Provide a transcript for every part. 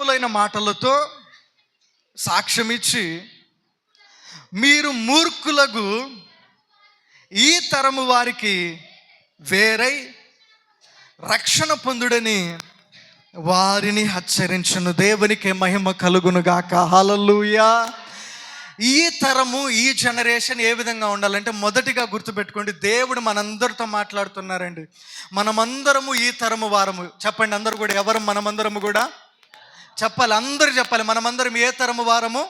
బలములైన మాటలతో సాక్ష్యమిచ్చి మీరు మూర్ఖులకు ఈ తరము వారికి వేరై రక్షణ పొందుడని వారిని హెచ్చరించును. దేవునికి మహిమ కలుగును గాక. హల్లెలూయా. ఈ తరము, ఈ జనరేషన్ ఏ విధంగా ఉండాలంటే, మొదటిగా గుర్తుపెట్టుకోండి, దేవుడు మనందరితో మాట్లాడుతున్నారండి. మనమందరము ఈ తరము వారము. చెప్పండి అందరూ కూడా, ఎవరు మనమందరము కూడా చెప్పాలి, అందరూ చెప్పాలి. మనమందరం ఏ తరము వారము?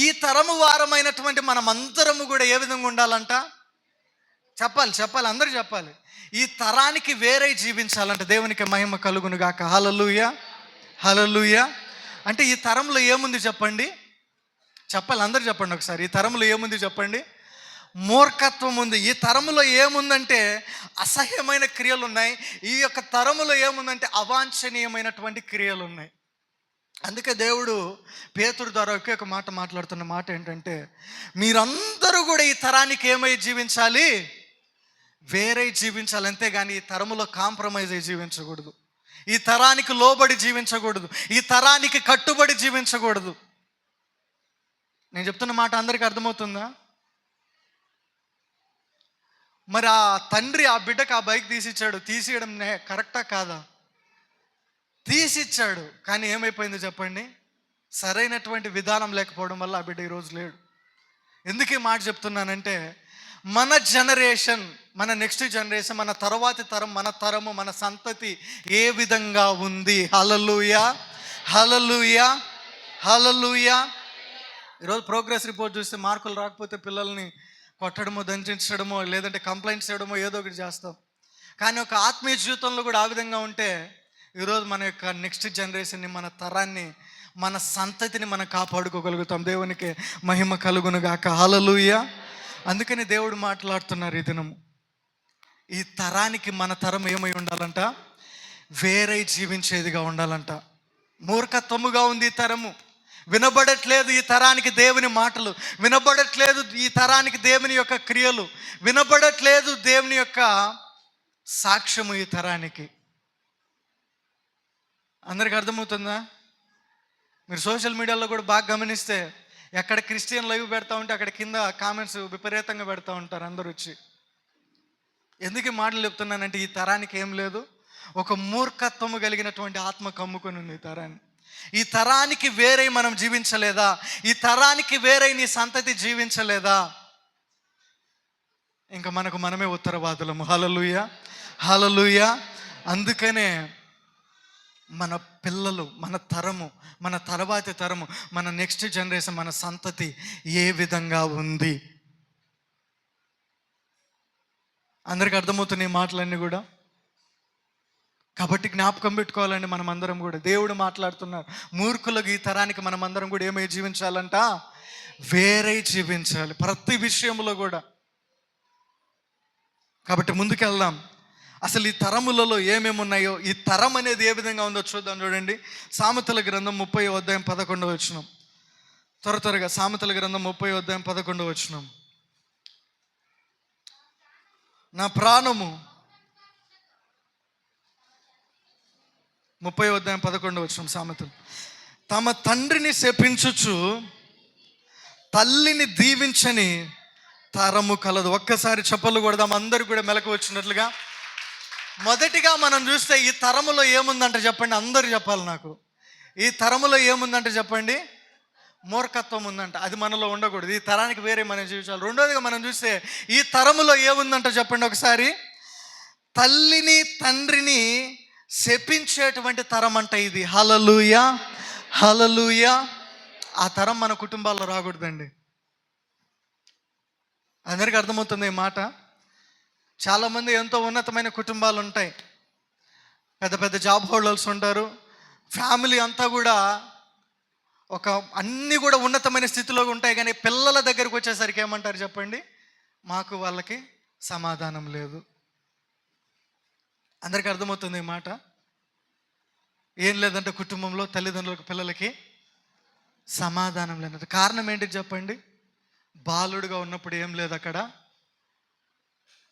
ఈ తరము వారమైనటువంటి మనమందరము కూడా ఏ విధంగా ఉండాలంట? చెప్పాలి, అందరూ చెప్పాలి. ఈ తరానికి వేరే జీవించాలంట. దేవునికి మహిమ కలుగును గాక. హల్లెలూయా, హల్లెలూయా. అంటే ఈ తరంలో ఏముంది చెప్పండి? చెప్పాలి, అందరూ చెప్పండి ఒకసారి. ఈ తరంలో ఏముంది చెప్పండి? మూర్ఖత్వం ఉంది. ఈ తరములో ఏముందంటే అసహ్యమైన క్రియలు ఉన్నాయి. ఈ యొక్క తరములో ఏముందంటే అవాంఛనీయమైనటువంటి క్రియలు ఉన్నాయి. అందుకే దేవుడు పేతురు ద్వారా ఒకే ఒక మాట మాట్లాడుతున్న మాట ఏంటంటే, మీరందరూ కూడా ఈ తరానికి ఏమై జీవించాలి? వేరే జీవించాలి. అంతేగాని ఈ తరములో కాంప్రమైజ్ అయి జీవించకూడదు. ఈ తరానికి లోబడి జీవించకూడదు. ఈ తరానికి కట్టుబడి జీవించకూడదు. నేను చెప్తున్న మాట అందరికీ అర్థమవుతుందా? మరి ఆ తండ్రి ఆ బిడ్డకు ఆ బైక్ తీసిచ్చాడు. తీసేయడం కరెక్టా కాదా? తీసిచ్చాడు, కానీ ఏమైపోయింది చెప్పండి? సరైనటువంటి విధానం లేకపోవడం వల్ల ఆ బిడ్డ ఈరోజు లేడు. ఎందుకు ఈ మాట చెప్తున్నానంటే, మన జనరేషన్, మన నెక్స్ట్ జనరేషన్, మన తర్వాతి తరం, మన తరము, మన సంతతి ఏ విధంగా ఉంది? హల్లెలూయా, హల్లెలూయా, హల్లెలూయా. ఈరోజు ప్రోగ్రెస్ రిపోర్ట్ చూస్తే మార్కులు రాకపోతే పిల్లల్ని కొట్టడమో, దండించడమో, లేదంటే కంప్లైంట్స్ చేయడమో ఏదో ఒకటి చేస్తాం. కానీ ఒక ఆత్మీయ జీవితంలో కూడా ఆ విధంగా ఉంటే ఈరోజు మన యొక్క నెక్స్ట్ జనరేషన్ని, మన తరాన్ని, మన సంతతిని మనం కాపాడుకోగలుగుతాం. దేవునికి మహిమ కలుగును గాక. హల్లెలూయా. అందుకని దేవుడు మాట్లాడుతున్నారు ఈ దినము. ఈ తరానికి మన తరం ఏమై ఉండాలంట? వేరే జీవించేదిగా ఉండాలంట. మూర్ఖత్వముగా ఉంది ఈ తరము. వినబడట్లేదు ఈ తరానికి దేవుని మాటలు, వినబడట్లేదు ఈ తరానికి దేవుని యొక్క క్రియలు, వినబడట్లేదు దేవుని యొక్క సాక్ష్యము ఈ తరానికి. అందరికి అర్థమవుతుందా? మీరు సోషల్ మీడియాలో కూడా బాగా గమనిస్తే, ఎక్కడ క్రిస్టియన్ లైవ్ పెడతా ఉంటే అక్కడ కింద కామెంట్స్ విపరీతంగా పెడతా ఉంటారు అందరూ వచ్చి. ఎందుకు ఈ మాటలు చెప్తున్నానంటే, ఈ తరానికి ఏం లేదు, ఒక మూర్ఖత్వము కలిగినటువంటి ఆత్మ కమ్ముకొని ఉంది ఈ తరాన్ని. ఈ తరానికి వేరే మనం జీవించలేదా? ఈ తరానికి వేరే నీ సంతతి జీవించలేదా? ఇంకా మనకు మనమే ఉత్తరవాదులము. హల్లెలూయా, హల్లెలూయా. అందుకనే మన పిల్లలు, మన తరము, మన తర్వాతి తరము, మన నెక్స్ట్ జనరేషన్, మన సంతతి ఏ విధంగా ఉంది? అందరికి అర్థమవుతున్నాయి ఈ మాటలన్నీ కూడా. కాబట్టి జ్ఞాపకం పెట్టుకోవాలండి మనం అందరం కూడా. దేవుడు మాట్లాడుతున్నారు, మూర్ఖులకు ఈ తరానికి మనం అందరం కూడా ఏమై జీవించాలంట? వేరే జీవించాలి ప్రతి విషయంలో కూడా. కాబట్టి ముందుకెళ్దాం. అసలు ఈ తరములలో ఏమేమి ఉన్నాయో, ఈ తరం అనేది ఏ విధంగా ఉందో చూద్దాం. చూడండి, సామెతల గ్రంథం 30:11 త్వరగా సామెతల గ్రంథం 30:11. నా ప్రాణము 30:11 సామెతలు. తమ తండ్రిని శపించుచు తల్లిని దీవించని తరము కలదు. ఒక్కసారి చప్పలు కొడదాం అందరూ కూడా మెలకు వచ్చినట్లుగా. మొదటిగా మనం చూస్తే ఈ తరములో ఏముందంటే చెప్పండి, అందరూ చెప్పాలి నాకు. ఈ తరములో ఏముందంటే చెప్పండి? మూర్ఖత్వం ఉందంట. అది మనలో ఉండకూడదు. ఈ తరానికి వేరే మనం జీవించాలి. రెండోదిగా మనం చూస్తే ఈ తరములో ఏముందంట చెప్పండి ఒకసారి? తల్లిని తండ్రిని శపించేటువంటి తరం అంట ఇది. హల్లెలూయా, హల్లెలూయా. ఆ తరం మన కుటుంబాల్లో రాకూడదండి. అందరికీ అర్థమవుతుంది ఈ మాట? చాలామంది ఎంతో ఉన్నతమైన కుటుంబాలు ఉంటాయి, పెద్ద పెద్ద జాబ్ హోల్డర్స్ ఉంటారు, ఫ్యామిలీ అంతా కూడా అన్నీ కూడా ఉన్నతమైన స్థితిలో ఉంటాయి. కానీ పిల్లల దగ్గరికి వచ్చేసరికి ఏమంటారు చెప్పండి? మాకు వాళ్ళకి సమాధానం లేదు. అందరికీ అర్థమవుతుంది ఈ మాట? ఏం లేదంటే కుటుంబంలో తల్లిదండ్రులకు పిల్లలకి సమాధానం లేదంటే కారణం ఏంటి చెప్పండి? బాలుడుగా ఉన్నప్పుడు ఏం లేదు అక్కడ,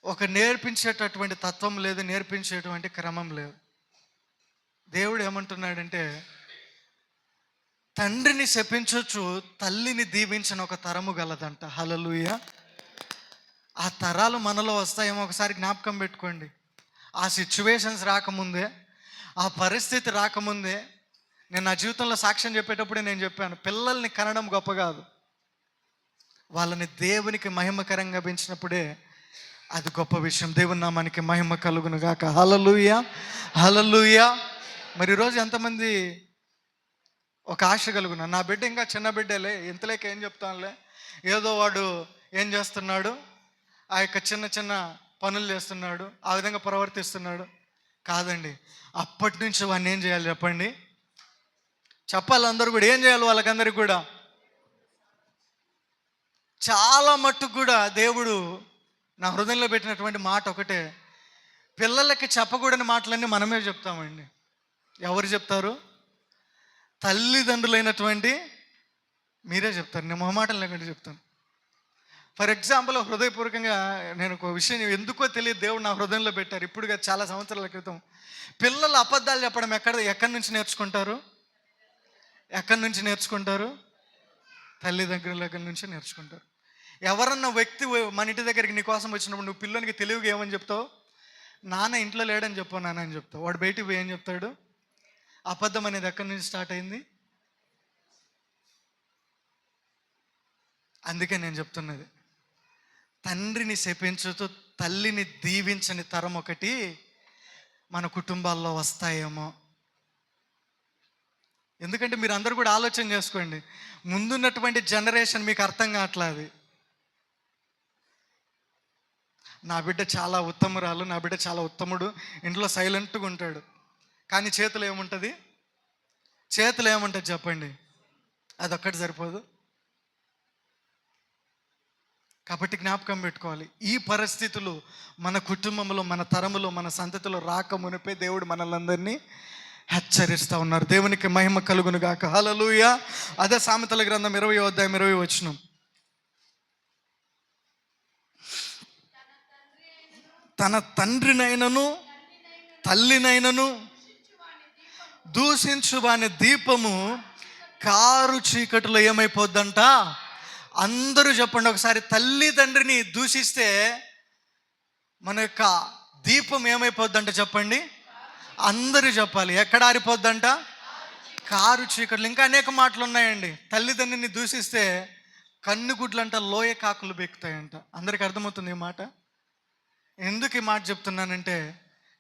ఒక నేర్పించేటటువంటి తత్వం లేదు, నేర్పించేటువంటి క్రమం లేదు. దేవుడు ఏమంటున్నాడంటే, తండ్రిని శపించొచ్చు, తల్లిని దీవించిన ఒక తరము గలదంట. హల్లెలూయా. ఆ తరాలు మనలో వస్తాయేమో ఒకసారి జ్ఞాపకం పెట్టుకోండి. ఆ సిచ్యువేషన్స్ రాకముందే, ఆ పరిస్థితి రాకముందే, నేను నా జీవితంలో సాక్ష్యం చెప్పేటప్పుడే నేను చెప్పాను, పిల్లల్ని కనడం గొప్ప కాదు, వాళ్ళని దేవునికి మహిమకరంగా పెంచినప్పుడే అది గొప్ప విషయం. దేవుని నామానికి మహిమ కలుగును గాక. హల్లెలూయా, హల్లెలూయా. మరి ఈరోజు ఎంతమంది ఒక ఆశ కలుగునా, నా బిడ్డ ఇంకా చిన్న బిడ్డలే, ఇంతలేక ఏం చెప్తానులే, ఏదో వాడు ఏం చేస్తున్నాడు, ఆ యొక్క చిన్న చిన్న పనులు చేస్తున్నాడు, ఆ విధంగా ప్రవర్తిస్తున్నాడు. కాదండి, అప్పటి నుంచి వాడిని ఏం చేయాలి చెప్పండి? చెప్పాలి అందరూ కూడా. ఏం చేయాలి వాళ్ళకందరికీ కూడా? చాలా మట్టుకు కూడా దేవుడు నా హృదయంలో పెట్టినటువంటి మాట ఒకటే, పిల్లలకి చెప్పకూడని మాటలన్నీ మనమే చెప్తామండి. ఎవరు చెప్తారు? తల్లిదండ్రులైనటువంటి మీరే చెప్తారు. నేను మొహమాటం లేకుండా చెప్తాను. ఫర్ ఎగ్జాంపుల్, హృదయపూర్వకంగా నేను ఒక విషయం ఎందుకో తెలియదు, దేవుడు నా హృదయంలో పెట్టారు ఇప్పుడుగా, చాలా సంవత్సరాల క్రితం. పిల్లలు అబద్ధాలు చెప్పడం ఎక్కడి నుంచి నేర్చుకుంటారు? ఎక్కడి నుంచి నేర్చుకుంటారు? తల్లిదండ్రుల దగ్గర నుంచి నేర్చుకుంటారు. ఎవరన్నా వ్యక్తి మన ఇంటి దగ్గరికి నీ కోసం వచ్చినప్పుడు నువ్వు పిల్లనికి తెలివిగా ఏమని చెప్తావు? నాన్న ఇంట్లో లేడని చెప్పు, నాన్న అని చెప్తావు. వాడు బయటికి పోయి ఏం చెప్తాడు? అబద్ధం అనేది ఎక్కడి నుంచి స్టార్ట్ అయింది? అందుకే నేను చెప్తున్నది, తండ్రిని శపించుతూ తల్లిని దీవించని తరం ఒకటి మన కుటుంబాల్లో వస్తాయేమో. ఎందుకంటే మీరు అందరూ కూడా ఆలోచన చేసుకోండి, ముందున్నటువంటి జనరేషన్ మీకు అర్థం కావట్లేదు. నా బిడ్డ చాలా ఉత్తమురాలు, నా బిడ్డ చాలా ఉత్తముడు, ఇంట్లో సైలెంట్గా ఉంటాడు, కానీ చేతులు ఏముంటుంది? చేతులు ఏముంటుంది చెప్పండి? అదొక్కటి సరిపోదు. కాబట్టి జ్ఞాపకం పెట్టుకోవాలి, ఈ పరిస్థితులు మన కుటుంబంలో, మన తరములో, మన సంతతిలో రాకమునిపే దేవుడు మనల్ని అందరినీ హెచ్చరిస్తూ ఉన్నారు. దేవునికి మహిమ కలుగును గాక. హల్లెలూయా. అదే సామెతల గ్రంథం 20వ అధ్యాయం 20వ వచనం. తన తండ్రినైనను తల్లినైనను దూషించు వాని దీపము కారు చీకటిలో ఏమైపోద్దంట? అందరూ చెప్పండి ఒకసారి. తల్లిదండ్రిని దూషిస్తే మన యొక్క దీపం ఏమైపోద్దంట చెప్పండి? అందరూ చెప్పాలి. ఎక్కడ ఆరిపోద్దంట? కారు చీకట్లు. ఇంకా అనేక మాటలు ఉన్నాయండి. తల్లిదండ్రిని దూషిస్తే కన్నుగుడ్లంట లోయ కాకులు బెక్కుతాయంట. అందరికి అర్థమవుతుంది ఈ మాట? ఎందుకు ఈ మాట చెప్తున్నానంటే,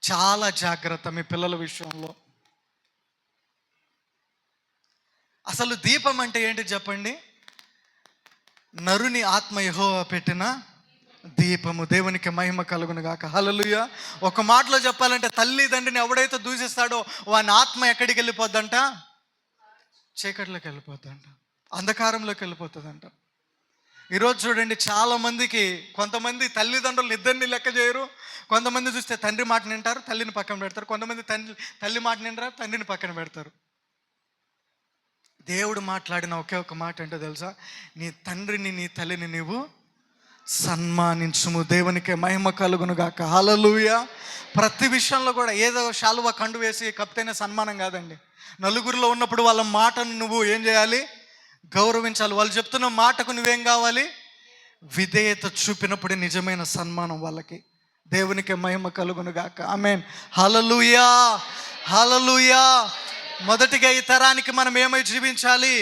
చాలా జాగ్రత్త మీ పిల్లల విషయంలో. అసలు దీపం అంటే ఏంటి చెప్పండి? నరుని ఆత్మ యెహోవా పెట్టిన దీపము. దేవునికి మహిమ కలుగును గాక. హల్లెలూయా. ఒక మాటలో చెప్పాలంటే, తల్లిదండ్రిని ఎవడైతే దూషిస్తాడో వాని ఆత్మ ఎక్కడికి వెళ్ళిపోద్దంట? చీకట్లోకి వెళ్ళిపోద్దంట, అంధకారంలోకి వెళ్ళిపోతుందంట. ఈరోజు చూడండి, చాలామందికి, కొంతమంది తల్లిదండ్రులు ఇద్దరిని లెక్క చేయరు. కొంతమంది చూస్తే తండ్రి మాట వింటారు, తల్లిని పక్కన పెడతారు. కొంతమంది తల్లి మాట వింటారు, తండ్రిని పక్కన పెడతారు. దేవుడు మాట్లాడిన ఒకే ఒక మాట ఏంటో తెలుసా? నీ తండ్రిని నీ తల్లిని నీవు సన్మానించుము. దేవునికి మహిమ కలుగును గాక. హల్లెలూయా. ప్రతి విషయంలో కూడా ఏదో శాలువా కండు వేసి కప్తేనే సన్మానం కాదండి. నలుగురిలో ఉన్నప్పుడు వాళ్ళ మాటను నువ్వు ఏం చేయాలి? గౌరవించాలి. వాళ్ళు చెప్తున్న మాటకు నువ్వేం కావాలి? విధేయత చూపినప్పుడే నిజమైన సన్మానం వాళ్ళకి. దేవునికి మహిమ కలుగును గాక. ఆమేన్. హల్లెలూయా, హల్లెలూయా. మొదటిగా ఈ తరానికి మనం ఏమై జీవించాలి?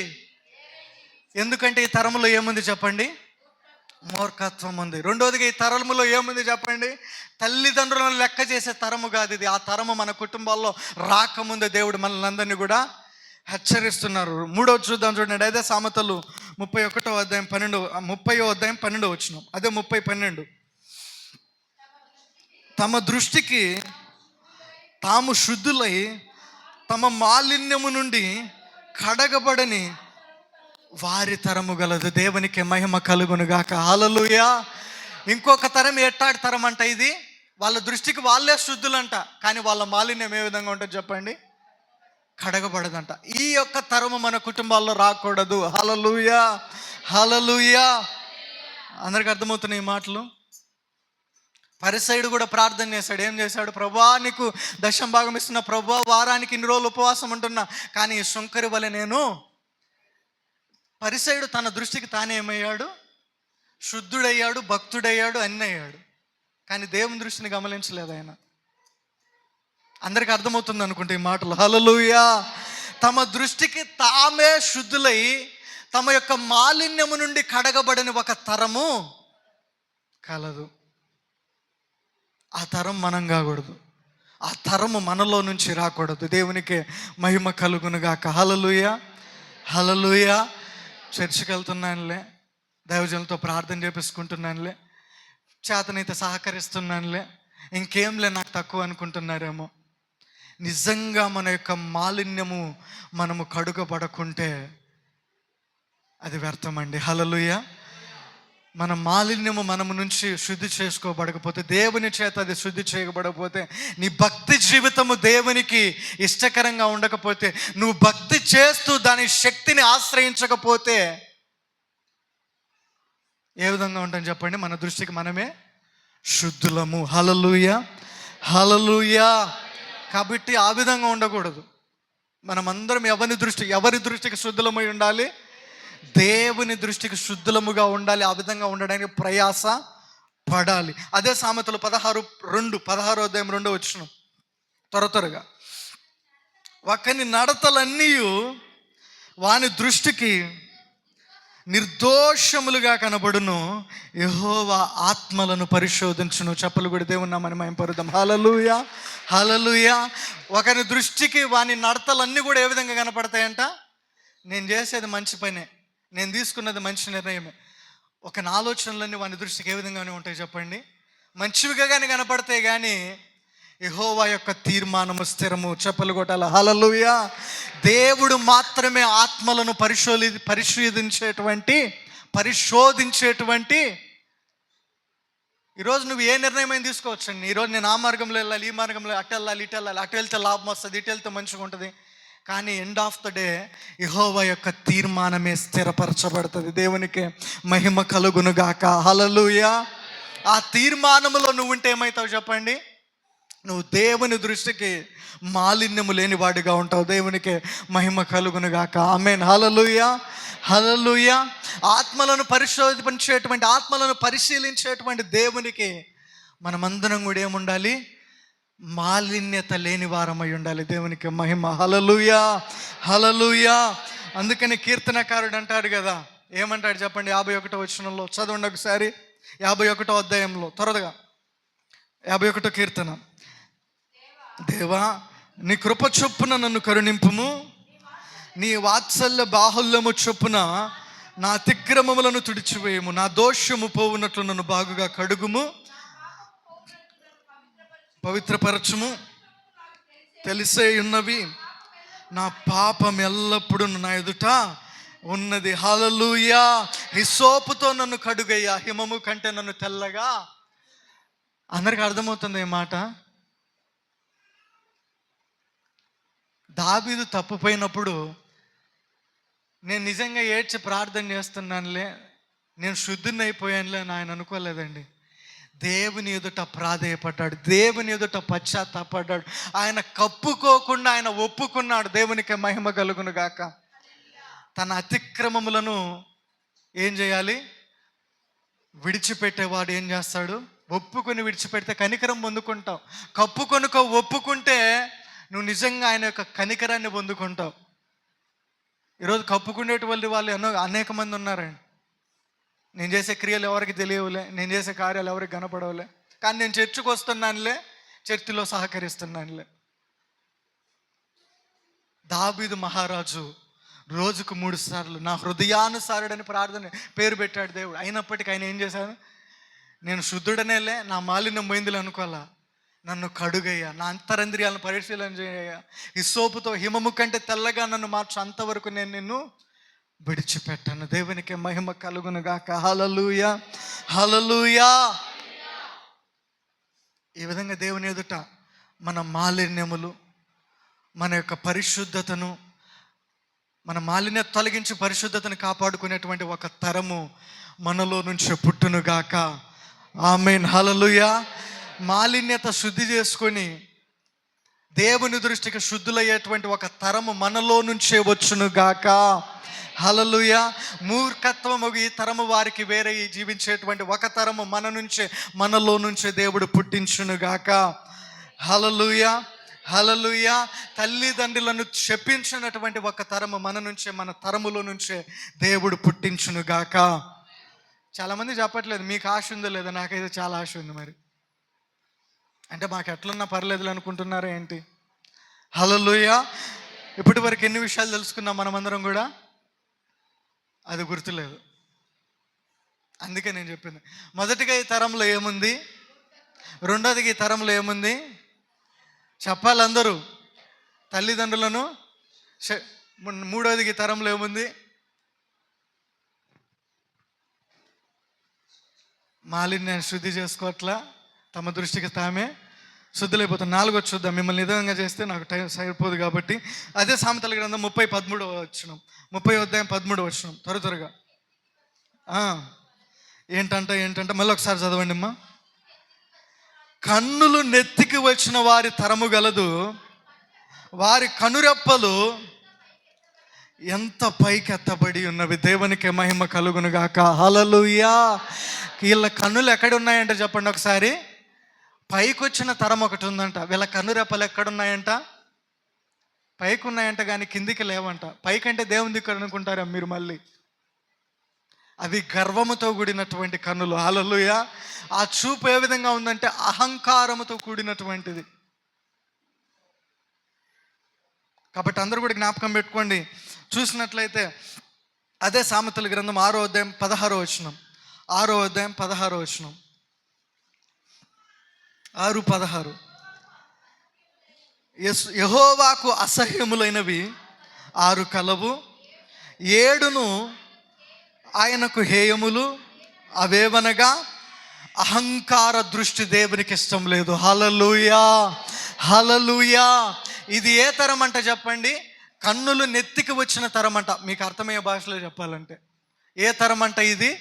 ఎందుకంటే ఈ తరములో ఏముంది చెప్పండి? మూర్ఖత్వం ఉంది. రెండోదిగా ఈ తరములో ఏముంది చెప్పండి? తల్లిదండ్రులను లెక్క చేసే తరము కాదు ఇది. ఆ తరము మన కుటుంబాల్లో రాకముందే దేవుడు మనల్ని అందరినీ కూడా హెచ్చరిస్తున్నారు. మూడోది చూద్దాం, చూడండి. అదే సామెతలు 31వ అధ్యాయం 30వ అధ్యాయం 12వ వచనం. అదే 30:12. తమ దృష్టికి తాము శుద్ధులై తమ మాలిన్యము నుండి కడగబడని వారి తరము గలదు. దేవునికి మహిమ కలుగును గాక. హల్లెలూయా. ఇంకొక తరం ఎట్టాడి తరం అంట ఇది? వాళ్ళ దృష్టికి వాళ్ళే శుద్ధులంట, కానీ వాళ్ళ మాలిన్యం ఏ విధంగా ఉంటుంది చెప్పండి? కడగబడదంట. ఈ యొక్క తరము మన కుటుంబాల్లో రాకూడదు. హల్లెలూయా, హల్లెలూయా. అందరికి అర్థమవుతున్నాయి ఈ మాటలు? పరిసయ్యుడు కూడా ప్రార్థన చేశాడు. ఏం చేశాడు? ప్రభువా, నీకు దశమ భాగం ఇస్తున్నా ప్రభువా, వారానికి ఇన్ని రోజులు ఉపవాసం ఉంటున్నా, కానీ ఈ సుంకరి వలె నేను పరిసయుడు తన దృష్టికి తానే ఏమయ్యాడు? శుద్ధుడయ్యాడు, భక్తుడయ్యాడు, అన్నీ అయ్యాడు. కానీ దేవుని దృష్టిని గమనించలేదు ఆయన. అందరికీ అర్థమవుతుంది అనుకుంటే ఈ మాటలు. హల్లెలూయా. తమ దృష్టికి తామే శుద్ధులై తమ యొక్క మాలిన్యము నుండి కడగబడిన ఒక తరము కలదు. ఆ తరం మనం కాకూడదు, ఆ తరము మనలో నుంచి రాకూడదు. దేవునికి మహిమ కలుగునుగాక. హల్లెలూయా, హల్లెలూయా. చర్చికి వెళ్తున్నానులే, దైవజనులతో ప్రార్థన చేపించుకుంటున్నానులే, చేతనైతే సహకరిస్తున్నానులే, ఇంకేంలే నాకు తక్కువ అనుకుంటున్నారేమో. నిజంగా మన యొక్క మాలిన్యము మనము కడుగబడకుంటే అది వ్యర్థమండి. హల్లెలూయా. మన మాలిన్యము మనము నుంచి శుద్ధి చేసుకోబడకపోతే, దేవుని చేత అది శుద్ధి చేయబడకపోతే, నీ భక్తి జీవితము దేవునికి ఇష్టకరంగా ఉండకపోతే, నువ్వు భక్తి చేస్తూ దాని శక్తిని ఆశ్రయించకపోతే ఏ విధంగా ఉంటాం చెప్పండి? మన దృష్టికి మనమే శుద్ధులము. హల్లెలూయా, హల్లెలూయా. కాబట్టి ఆ విధంగా ఉండకూడదు. మనమందరం ఎవరి దృష్టికి శుద్ధులమై ఉండాలి? దేవుని దృష్టికి శుద్ధులముగా ఉండాలి. ఆ విధంగా ఉండడానికి ప్రయాస పడాలి. అదే సామెతలు 16 అధ్యాయం 2వ వచనం. త్వరగా, ఒకని నడతలన్నీ వాని దృష్టికి నిర్దోషములుగా కనబడును, యెహోవా ఆత్మలను పరిశోధించును. చెప్పలు కూడా దేవుని నామమున మహిమపరుద్దాం. హల్లెలూయా, హల్లెలూయా. ఒకని దృష్టికి వాని నడతలన్నీ కూడా ఏ విధంగా కనపడతాయంట? నేను చేసేది మంచి పనే, నేను తీసుకున్నది మంచి నిర్ణయమే. ఒక ఆలోచనలన్నీ వాని దృష్టికి ఏ విధంగానే ఉంటాయి చెప్పండి? మంచివిగా కానీ కనపడతాయి. కానీ యెహోవా యొక్క తీర్మానము స్థిరము. చెప్పలు కొట్టాల. హల్లెలూయా. దేవుడు మాత్రమే ఆత్మలను పరిశోధించేటువంటి ఈరోజు నువ్వు ఏ నిర్ణయం తీసుకోవచ్చండి. ఈరోజు నేను ఆ మార్గంలో వెళ్ళాలి, ఈ మార్గంలో అటు వెళ్ళాలి, ఇటు వెళ్ళాలి, అటు వెళ్తే లాభం వస్తుంది, ఇటు వెళ్తే మంచిగా ఉంటుంది. కానీ ఎండ్ ఆఫ్ ద డే యెహోవా యొక్క తీర్మానమే స్థిరపరచబడుతుంది. దేవునికి మహిమ కలుగునుగాక. హల్లెలూయా. ఆ తీర్మానములో నువ్వు ఉంటే ఏమవుతావు చెప్పండి? నువ్వు దేవుని దృష్టికి మాలిన్యము లేని వాడిగా ఉంటావు. దేవునికి మహిమ కలుగునుగాక. ఆమేన్. హల్లెలూయా, హల్లెలూయా. ఆత్మలను పరిశీలించేటువంటి దేవునికి మనమందరం కూడా ఏముండాలి? మాలిన్యత లేని వారమై ఉండాలి. దేవునికి మహిమ. హల్లెలూయా, హల్లెలూయా. అందుకని కీర్తనకారుడు అంటాడు కదా, ఏమంటాడు చెప్పండి? 51వ వచనంలో చదవండి ఒకసారి. 51వ అధ్యాయంలో త్వరగా 51వ కీర్తన. దేవా, నీ కృప చొప్పున నన్ను కరుణింపుము, నీ వాత్సల్య బాహుల్యము చొప్పున నా అతిక్రమములను తుడిచివేయము, నా దోషము పోవునట్లు నన్ను బాగుగా కడుగుము, పవిత్రపరచుము. తెలిసే ఉన్నవి, నా పాపం ఎల్లప్పుడూ నా ఎదుట ఉన్నది. హల్లెలూయా. హిస్సోపుతో నన్ను కడుగయ్యా, హిమము కంటే నన్ను తెల్లగా. అందరికి అర్థమవుతుంది ఈ మాట? దావీదు తప్పుపోయినప్పుడు నేను నిజంగా ఏడ్చి ప్రార్థన చేస్తున్నానులే, నేను శుద్ధిని అయిపోయానులే అని ఆయన అనుకోలేదండి. దేవుని ఎదుట ప్రాధేయపడ్డాడు, దేవుని ఎదుట పశ్చాత్తాపడ్డాడు. ఆయన కప్పుకోకుండా ఆయన ఒప్పుకున్నాడు. దేవునికి మహిమ కలుగును గాక. తన అతిక్రమములను ఏం చేయాలి? విడిచిపెట్టేవాడు ఏం చేస్తాడు? ఒప్పుకొని విడిచిపెడితే కనికరం పొందుకుంటావు. కప్పుకొనుకో ఒప్పుకుంటే నువ్వు నిజంగా ఆయన యొక్క కనికరాన్ని పొందుకుంటావు. ఈరోజు కప్పుకునేటువంటి వాళ్ళు అనేక మంది ఉన్నారండి. నేను చేసే క్రియలు ఎవరికి తెలియవులే, నేను చేసే కార్యాలు ఎవరికి కనపడవులే, కానీ నేను చర్చికి వస్తున్నానులే, చర్చిలో సహకరిస్తున్నానులే. దావీదు మహారాజు రోజుకు 3 సార్లు నా హృదయానుసారుడని ప్రార్థన పేరు పెట్టాడు దేవుడు. అయినప్పటికీ ఆయన ఏం చేశాడు? నేను శుద్ధుడనేలే, నా మాలిన్యం పోయిందిలే అనుకోవాలా, నన్ను కడుగయ్యా, నా అంతరంద్రియాలను పరిశీలన చేయ, హిస్సోపుతో హిమము కంటే తెల్లగా నన్ను మార్చు, అంతవరకు నేను నిన్ను విడిచిపెట్టాను. దేవునికి మహిమ కలుగును గాక. హల్లెలూయా, హల్లెలూయా. ఈ విధంగా దేవుని ఎదుట మన మాలిన్యములు, మన యొక్క పరిశుద్ధతను, మన మాలిన్యత తొలగించి పరిశుద్ధతను కాపాడుకునేటువంటి ఒక తరము మనలో నుంచి పుట్టునుగాక. ఆమేన్. హల్లెలూయా. మాలిన్యత శుద్ధి చేసుకొని దేవుని దృష్టికి శుద్ధులయ్యేటువంటి ఒక తరము మనలో నుంచే వచ్చునుగాక. హల్లెలూయా. మూర్ఖత్వము ఈ తరము వారికి వేరే జీవించేటువంటి ఒక తరము మనలో నుంచే దేవుడు పుట్టించునుగాక. హల్లెలూయా, హల్లెలూయా. తల్లిదండ్రులను చెప్పించినటువంటి ఒక తరము మన తరములో నుంచే దేవుడు పుట్టించునుగాక. చాలామంది చెప్పట్లేదు మీకు ఆశ ఉందో లేదో, నాకైతే చాలా ఆశ ఉంది. మరి అంటే మాకు ఎట్లున్నా పర్లేదు అనుకుంటున్నారా ఏంటి? హల్లెలూయా. ఇప్పటి వరకు ఎన్ని విషయాలు తెలుసుకున్నాం మనమందరం కూడా, అది గుర్తులేదు. అందుకే నేను చెప్పింది, మొదటిగా ఈ తరంలో ఏముంది, రెండోదిగా ఈ తరంలో ఏముంది చెప్పాలి అందరూ, తల్లిదండ్రులను. మూడోదిగా ఈ తరంలో ఏముంది, మాలిన్యాన్ని శుద్ధి చేసుకోవట్లా, తమ దృష్టికి తామే శుద్ధులైపోతాం. నాలుగో చూద్దాం. మిమ్మల్ని నిజంగా చేస్తే నాకు టైం సరిపోదు కాబట్టి, అదే సామెతల గ్రంథం 30:13 30 త్వరగా ఏంటంటే మళ్ళీ ఒకసారి చదవండి అమ్మా. కన్నులు నెత్తికి వచ్చిన వారి తరము గలదు, వారి కనురెప్పలు ఎంత పైకెత్తబడి ఉన్నవి. దేవునికి మహిమ కలుగునుగాక. హల్లెలూయా. వీళ్ళ కన్నులు ఎక్కడ ఉన్నాయంట చెప్పండి ఒకసారి. పైకి వచ్చిన తరం ఒకటి ఉందంట. వీళ్ళ కన్నురెప్పలు ఎక్కడున్నాయంట? పైకి ఉన్నాయంట, కానీ కిందికి లేవంట. పైకంటే దేవుని దిక్కు అనుకుంటారా మీరు? మళ్ళీ అవి గర్వముతో కూడినటువంటి కన్నులు. హల్లెలూయా. ఆ చూపు ఏ విధంగా ఉందంటే అహంకారముతో కూడినటువంటిది. కాబట్టి అందరూ కూడా జ్ఞాపకం పెట్టుకోండి. చూసినట్లయితే అదే సామెతల గ్రంథం 6వ అధ్యాయం 16వ వచనం. 6వ అధ్యాయం 16వ వచనం. 6:16. యెహోవాకు అసహ్యములైనవి 6 కలవు, 7 ఆయనకు హేయములు. అవేవనగా అహంకార దృష్టి దేవునికి ఇష్టం లేదు. హల్లెలూయా, హల్లెలూయా. ఇది ఏ తరం అంట చెప్పండి? కన్నులు నెత్తికి వచ్చిన తరం అంట. మీకు అర్థమయ్యే భాషలో చెప్పాలంటే ఏ తరం అంట ఇది?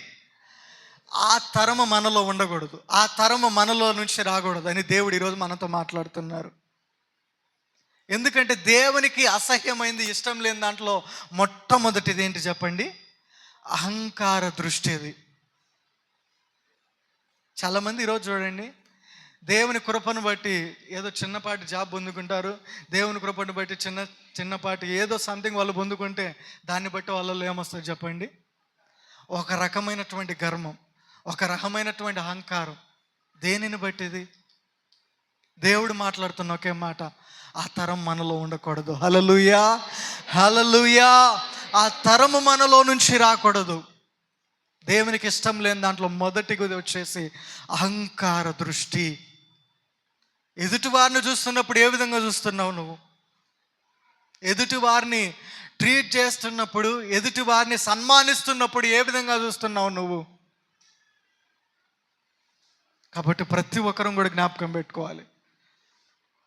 ఆ తరము మనలో ఉండకూడదు, ఆ తరము మనలో నుంచి రాకూడదు అని దేవుడు ఈరోజు మనతో మాట్లాడుతున్నారు. ఎందుకంటే దేవునికి అసహ్యమైంది, ఇష్టం లేని దాంట్లో మొట్టమొదటిది ఏంటి చెప్పండి? అహంకార దృష్టి. అది చాలామంది ఈరోజు చూడండి, దేవుని కృపను బట్టి ఏదో చిన్నపాటి జాబ్ పొందుకుంటారు, దేవుని కృపను బట్టి చిన్నపాటి ఏదో సంథింగ్ వాళ్ళు పొందుకుంటే దాన్ని బట్టి వాళ్ళలో ఏమొస్తుంది చెప్పండి? ఒక రకమైనటువంటి గర్వం, ఒక రకమైనటువంటి అహంకారం. దేనిని బట్టిది? దేవుడు మాట్లాడుతున్న ఒకే మాట, ఆ తరం మనలో ఉండకూడదు. హల్లెలూయా, హల్లెలూయా. ఆ తరము మనలో నుంచి రాకూడదు. దేవునికి ఇష్టం లేని దాంట్లో మొదటిగా వచ్చేసి అహంకార దృష్టి. ఎదుటి వారిని చూస్తున్నప్పుడు ఏ విధంగా చూస్తున్నావు నువ్వు? ఎదుటి వారిని ట్రీట్ చేస్తున్నప్పుడు, ఎదుటి వారిని సన్మానిస్తున్నప్పుడు ఏ విధంగా చూస్తున్నావు నువ్వు? కాబట్టి ప్రతి ఒక్కరం కూడా జ్ఞాపకం పెట్టుకోవాలి,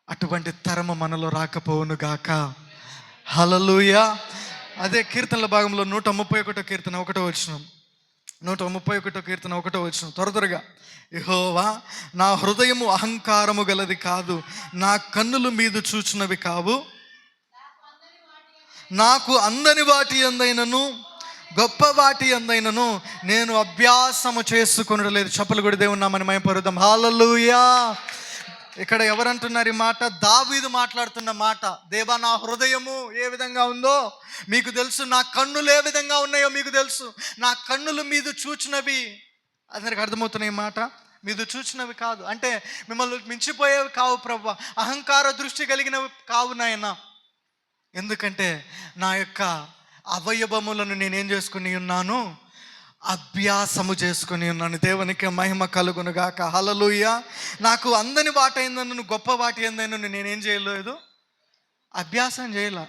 అటువంటి తరము మనలో రాకపోవును గాక. హల్లెలూయా. అదే కీర్తనల భాగంలో 131 కీర్తన 1వ వచనం. 131 కీర్తన 1వ వచనం. త్వరగా. యెహోవా, నా హృదయము అహంకారము గలది కాదు, నా కన్నులు మీద చూచినవి కావు. నాకు అందని వాటి యందైనను గొప్ప వాటి యందైనను నేను అభ్యాసము చేసుకొనుట లేదు. చప్పలు కూడా దేవుని నామమున మహిమపరుద్దాం. హల్లెలూయా. ఇక్కడ ఎవరంటున్నారు ఈ మాట? దావీదు మాట్లాడుతున్న మాట. దేవా, నా హృదయము ఏ విధంగా ఉందో మీకు తెలుసు, నా కన్నులు ఏ విధంగా ఉన్నాయో మీకు తెలుసు. నా కన్నులు మీద చూచినవి, అందరికి అర్థమవుతున్న ఈ మాట, మీద చూచినవి కాదు అంటే మిమ్మల్ని మించిపోయేవి కావు ప్రభువా, అహంకార దృష్టి కలిగినవి కావు నాయన. ఎందుకంటే నా యొక్క అవయవములను నేనేం చేసుకుని ఉన్నాను? అభ్యాసము చేసుకుని ఉన్నాను. దేవునికి మహిమ కలుగునుగాక. హల్లెలూయా. నాకు అందని వాటి అయిందను గొప్ప వాటి అయిందను నేనేం చేయలేదు? అభ్యాసం చేయలే.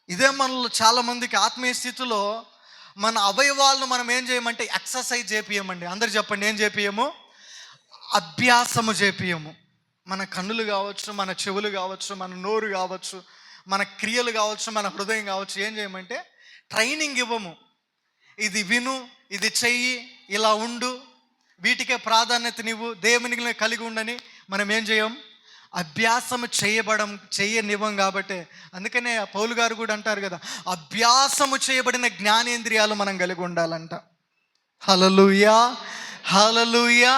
ఇదే మనలో చాలామందికి ఆత్మీయ స్థితిలో మన అవయవాలను మనం ఏం చేయమంటే ఎక్సర్సైజ్ చేపియమండి. అందరు చెప్పండి, ఏం చేపియము? అభ్యాసము చేపియము. మన కన్నులు కావచ్చు, మన చెవులు కావచ్చు, మన నోరు కావచ్చు, మన క్రియలు కావచ్చు, మన హృదయం కావచ్చు, ఏం చేయమంటే ట్రైనింగ్ ఇవ్వము. ఇది విను, ఇది చెయ్యి, ఇలా ఉండు, వీటికే ప్రాధాన్యత నీవు, దేవునికి కలిగి ఉండని మనం ఏం చేయం? అభ్యాసము చేయనివ్వం కాబట్టి. అందుకనే పౌలు గారు కూడా అంటారు కదా, అభ్యాసము చేయబడిన జ్ఞానేంద్రియాలు మనం కలిగి ఉండాలంట. హల్లెలూయా, హల్లెలూయా.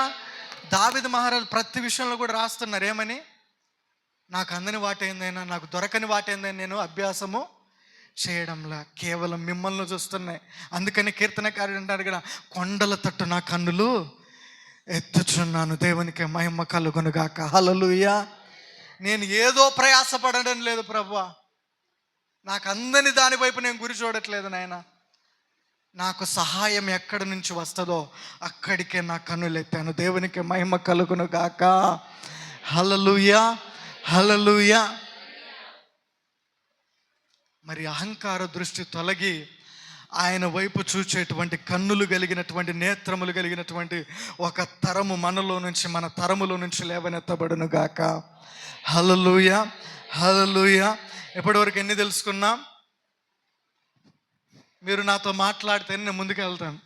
దావీదు మహారాజు ప్రతి విషయంలో కూడా రాస్తున్నారు ఏమని, నాకు అందని వాటేందైనా, నాకు దొరకని వాటేందైనా నేను అభ్యాసము చేయడంలా, కేవలం మిమ్మల్ని చూస్తున్నాయి. అందుకని కీర్తనకారుడు అంటారు కదా, కొండల తట్టు నా కన్నులు ఎత్తుచున్నాను, దేవునికి మహిమ కలుగునుగాక. హల్లెలూయా. నేను ఏదో ప్రయాసపడడం లేదు ప్రభువా, నాకు అందని దాని వైపు నేను గురి చూడట్లేదు నాయన, నాకు సహాయం ఎక్కడి నుంచి వస్తుందో అక్కడికే నా కన్నులు ఎత్తాను, దేవునికి మహిమ కలుగునుగాక. హల్లెలూయా, హల్లెలూయా. మరి అహంకార దృష్టి తొలగి ఆయన వైపు చూచేటువంటి కన్నులు కలిగినటువంటి, నేత్రములు కలిగినటువంటి ఒక తరము మనలో నుంచి, మన తరములో నుంచి లేవనెత్తబడును గాక. హల్లెలూయా, హల్లెలూయా. ఎప్పటివరకు ఎన్ని తెలుసుకున్నాం? మీరు నాతో మాట్లాడితే నేను ముందుకు వెళ్తాను,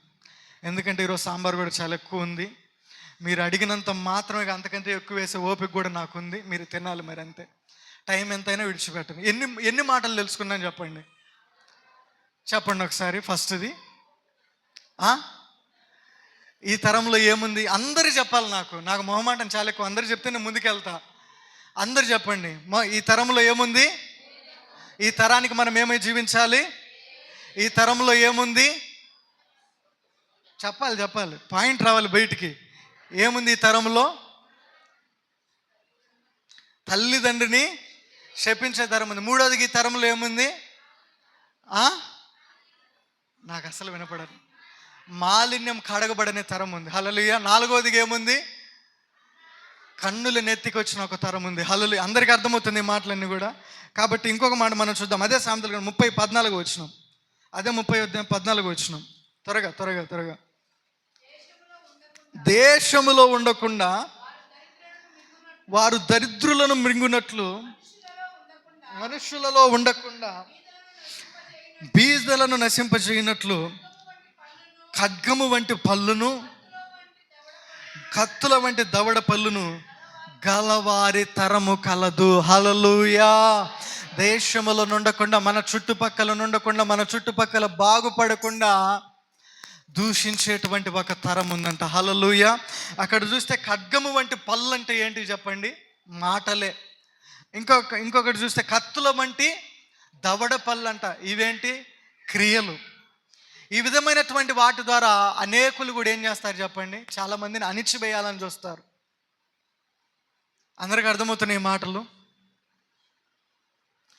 ఎందుకంటే ఈరోజు సాంబార్ కూడా చాలా ఎక్కువ ఉంది. మీరు అడిగినంత మాత్రమే, అంతకంటే ఎక్కువ వేసే ఓపిక కూడా నాకుంది. మీరు తినాలి మరి, అంతే. టైం ఎంతైనా విడిచిపెట్టను. ఎన్ని మాటలు తెలుసుకున్నాను చెప్పండి, చెప్పండి ఒకసారి. ఫస్ట్ది, ఈ తరంలో ఏముంది? అందరూ చెప్పాలి. నాకు మొహమాటం చాలా ఎక్కువ. అందరు చెప్తే నేను ముందుకెళ్తా. అందరు చెప్పండి, ఈ తరంలో ఏముంది? ఈ తరానికి మనం ఏమై జీవించాలి? ఈ తరంలో ఏముంది? చెప్పాలి, పాయింట్ రావాలి బయటికి. ఏముంది ఈ తరంలో? తల్లిదండ్రిని శపించే తరం ఉంది. మూడోదికి ఈ తరంలో ఏముంది? నాకు అసలు వినపడదు. మాలిన్యం కడగబడనే తరం ఉంది. హల్లెలూయా. నాలుగోదికి ఏముంది? కన్నులు నెత్తికొచ్చిన ఒక తరం ఉంది. హల్లెలూయా. అందరికీ అర్థమవుతుంది ఈ మాటలన్నీ కూడా. కాబట్టి ఇంకొక మాట మనం చూద్దాం. అదే సామెతలు 30:14 వచ్చినాం. అదే 30:14 వచ్చినాం. త్వరగా. దేశములో ఉండకుండా వారు దరిద్రులను మృంగునట్లు, మనుషులలో ఉండకుండా బీదలను నశింపజేయనట్లు, ఖడ్గము వంటి పళ్ళును, కత్తుల వంటి దవడ పళ్ళును గలవారి తరము కలదు. హల్లెలూయా. దేశములో నుండకుండా, మన చుట్టుపక్కల నుండకుండా, మన చుట్టుపక్కల బాగుపడకుండా దూషించేటువంటి ఒక తరం ఉందంట. హల్లెలూయా. అక్కడ చూస్తే ఖడ్గము వంటి పళ్ళు అంటే ఏంటి చెప్పండి? మాటలే. ఇంకొకటి చూస్తే కత్తుల వంటి దవడ పళ్ళు అంట. ఇవేంటి? క్రియలు. ఈ విధమైనటువంటి వాటి ద్వారా అనేకులు కూడా ఏం చేస్తారు చెప్పండి? చాలా మందిని అణిచివేయాలని చూస్తారు. అందరికి అర్థమవుతున్నాయి మాటలు?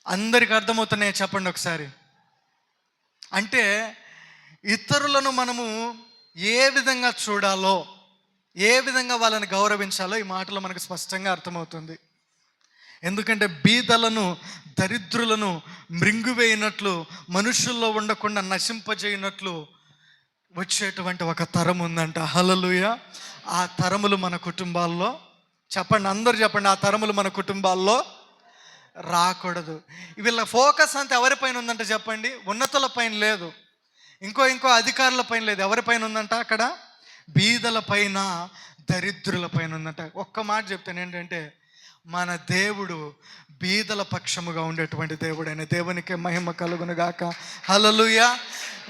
అందరికి అర్థమవుతున్నాయి చెప్పండి ఒకసారి. అంటే ఇతరులను మనము ఏ విధంగా చూడాలో, ఏ విధంగా వాళ్ళని గౌరవించాలో ఈ మాటలో మనకు స్పష్టంగా అర్థమవుతుంది. ఎందుకంటే బీదలను, దరిద్రులను మృంగివేయినట్లు, మనుషుల్లో ఉండకుండా నశింపజేయనట్లు వచ్చేటువంటి ఒక తరం ఉందంట. హల్లెలూయా. ఆ తరములు మన కుటుంబాల్లో, చెప్పండి, అందరూ చెప్పండి, ఆ తరములు మన కుటుంబాల్లో రాకూడదు. వీళ్ళ ఫోకస్ అంతా ఎవరిపైన ఉందంట చెప్పండి? ఉన్నతుల పైన లేదు, ఇంకో అధికారుల పైన లేదు. ఎవరిపైన ఉందంట? అక్కడ బీదల పైన, దరిద్రుల పైన ఉందంట. ఒక్క మాట చెప్తాను ఏంటంటే, మన దేవుడు బీదల పక్షముగా ఉండేటువంటి దేవుడు. అయిన దేవునికి మహిమ కలుగునుగాక. హల్లెలూయా.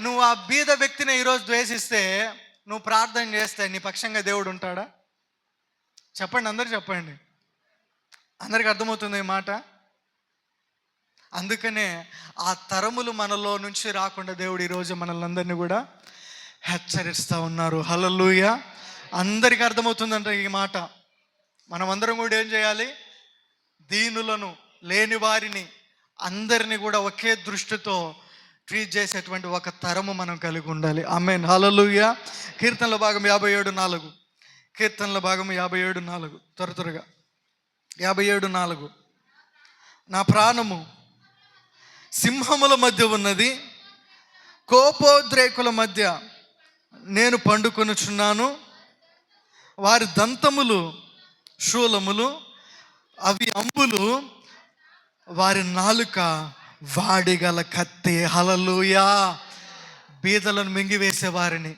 నువ్వు ఆ బీద వ్యక్తిని ఈరోజు ద్వేషిస్తే, నువ్వు ప్రార్థన చేస్తే నీ పక్షంగా దేవుడు ఉంటాడా? చెప్పండి, అందరూ చెప్పండి. అందరికి అర్థమవుతుంది ఈ మాట? అందుకనే ఆ తరములు మనలో నుంచి రాకుండా దేవుడు ఈరోజు మనల్ని అందరినీ కూడా హెచ్చరిస్తూ ఉన్నారు. హల్లెలూయా. అందరికీ అర్థమవుతుందంట ఈ మాట. మనం అందరం కూడా ఏం చేయాలి? దీనులను, లేని వారిని, అందరినీ కూడా ఒకే దృష్టితో ట్రీట్ చేసేటువంటి ఒక తరము మనం కలిగి ఉండాలి. ఆమేన్. హల్లెలూయా. కీర్తనల భాగం 57:4. కీర్తనల భాగం 57:4. త్వరగా 57:4. నా ప్రాణము సింహముల మధ్య ఉన్నది, కోపోద్రేకుల మధ్య నేను పండుకొనుచున్నాను. వారి దంతములు శూలములు, అవి అంబులు, వారి నాలుక వాడిగల కత్తి. హల్లెలూయా. బీదలను మింగివేసే వారిని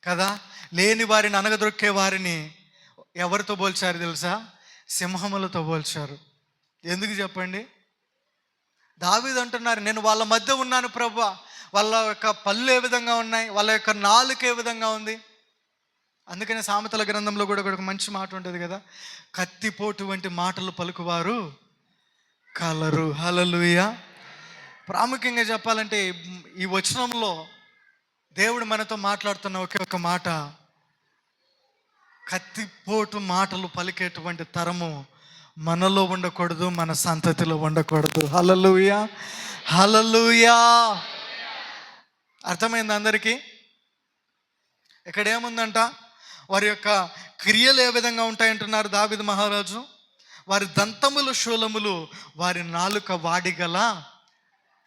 కదా, లేని వారిని అనగదొక్కే వారిని ఎవరితో పోల్చారు తెలుసా? సింహములతో పోల్చారు. ఎందుకు చెప్పండి? దావీదు అంటున్నారు, నేను వాళ్ళ మధ్య ఉన్నాను ప్రభువా. వాళ్ళ యొక్క పళ్ళు ఏ విధంగా ఉన్నాయి, వాళ్ళ యొక్క నాలుక ఏ విధంగా ఉంది. అందుకనే సామెతల గ్రంథంలో కూడా ఒక మంచి మాట ఉంటుంది కదా, కత్తిపోటు వంటి మాటలు పలుకువారు కలరు. హల్లెలూయా. ప్రాముఖ్యంగా చెప్పాలంటే ఈ వచనంలో దేవుడు మనతో మాట్లాడుతున్న ఒకే ఒక మాట, కత్తిపోటు మాటలు పలికేటువంటి తరము మనలో ఉండకూడదు, మన సంతతిలో ఉండకూడదు. హల్లెలూయా, హల్లెలూయా. అర్థమైంది అందరికీ? ఇక్కడ ఏముందంట, వారి యొక్క క్రియలు ఏ విధంగా ఉంటాయంటున్నారు దావీదు మహారాజు. వారి దంతములు శూలములు, వారి నాలుక వాడిగల.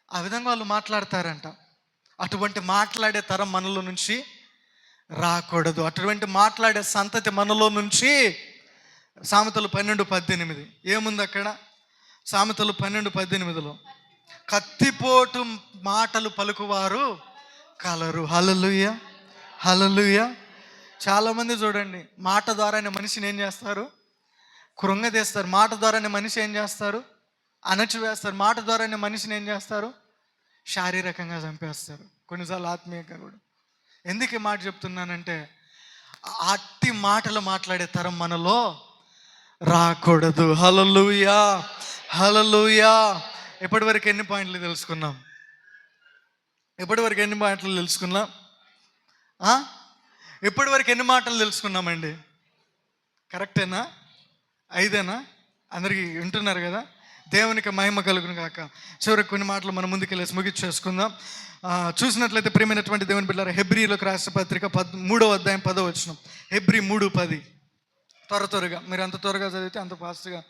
ఆ విధంగా వాళ్ళు మాట్లాడతారంట. అటువంటి మాట్లాడే తరం మనలో నుంచి రాకూడదు. అటువంటి మాట్లాడే సంతతి మనలో నుంచి. సామెతలు 12:18 ఏముంది అక్కడ? సామెతలు 12:18 కత్తిపోటు మాటలు పలుకువారు కలరు. హల్లెలూయా, హల్లెలూయా. చాలామంది చూడండి, మాట ద్వారానే మనిషిని ఏం చేస్తారు? కృంగదీస్తారు. మాట ద్వారానే మనిషి ఏం చేస్తారు? అణచివేస్తారు. మాట ద్వారానే మనిషిని ఏం చేస్తారు? శారీరకంగా చంపేస్తారు, కొన్నిసార్లు ఆత్మీయంగా కూడా. ఎందుకు ఈ మాట చెప్తున్నానంటే, అట్టి మాటలు మాట్లాడే తరం మనలో రాకూడదు. హల్లెలూయా, హల్లెలూయా. ఇప్పటివరకు ఎన్ని పాయింట్లు తెలుసుకున్నాం? ఇప్పటివరకు ఎన్ని మాటలు తెలుసుకున్నాం? ఇప్పటివరకు ఎన్ని మాటలు తెలుసుకున్నామండి? కరెక్టేనా? 5ఏనా? అందరికీ వింటున్నారు కదా? దేవునికి మహిమ కలుగును గాక. చివరికి కొన్ని మాటలు మనం ముందుకెళ్ళేసి ముగిచ్చేసుకుందాం. చూసినట్లయితే ప్రియమైనటువంటి దేవుని బిడ్డలారా, హెబ్రీలకు రాసిన పత్రిక 3వ అధ్యాయం 10వ వచనం. హెబ్రీ 3:10. త్వరగా మీరు అంత త్వరగా చదివితే అంత ఫాస్ట్గా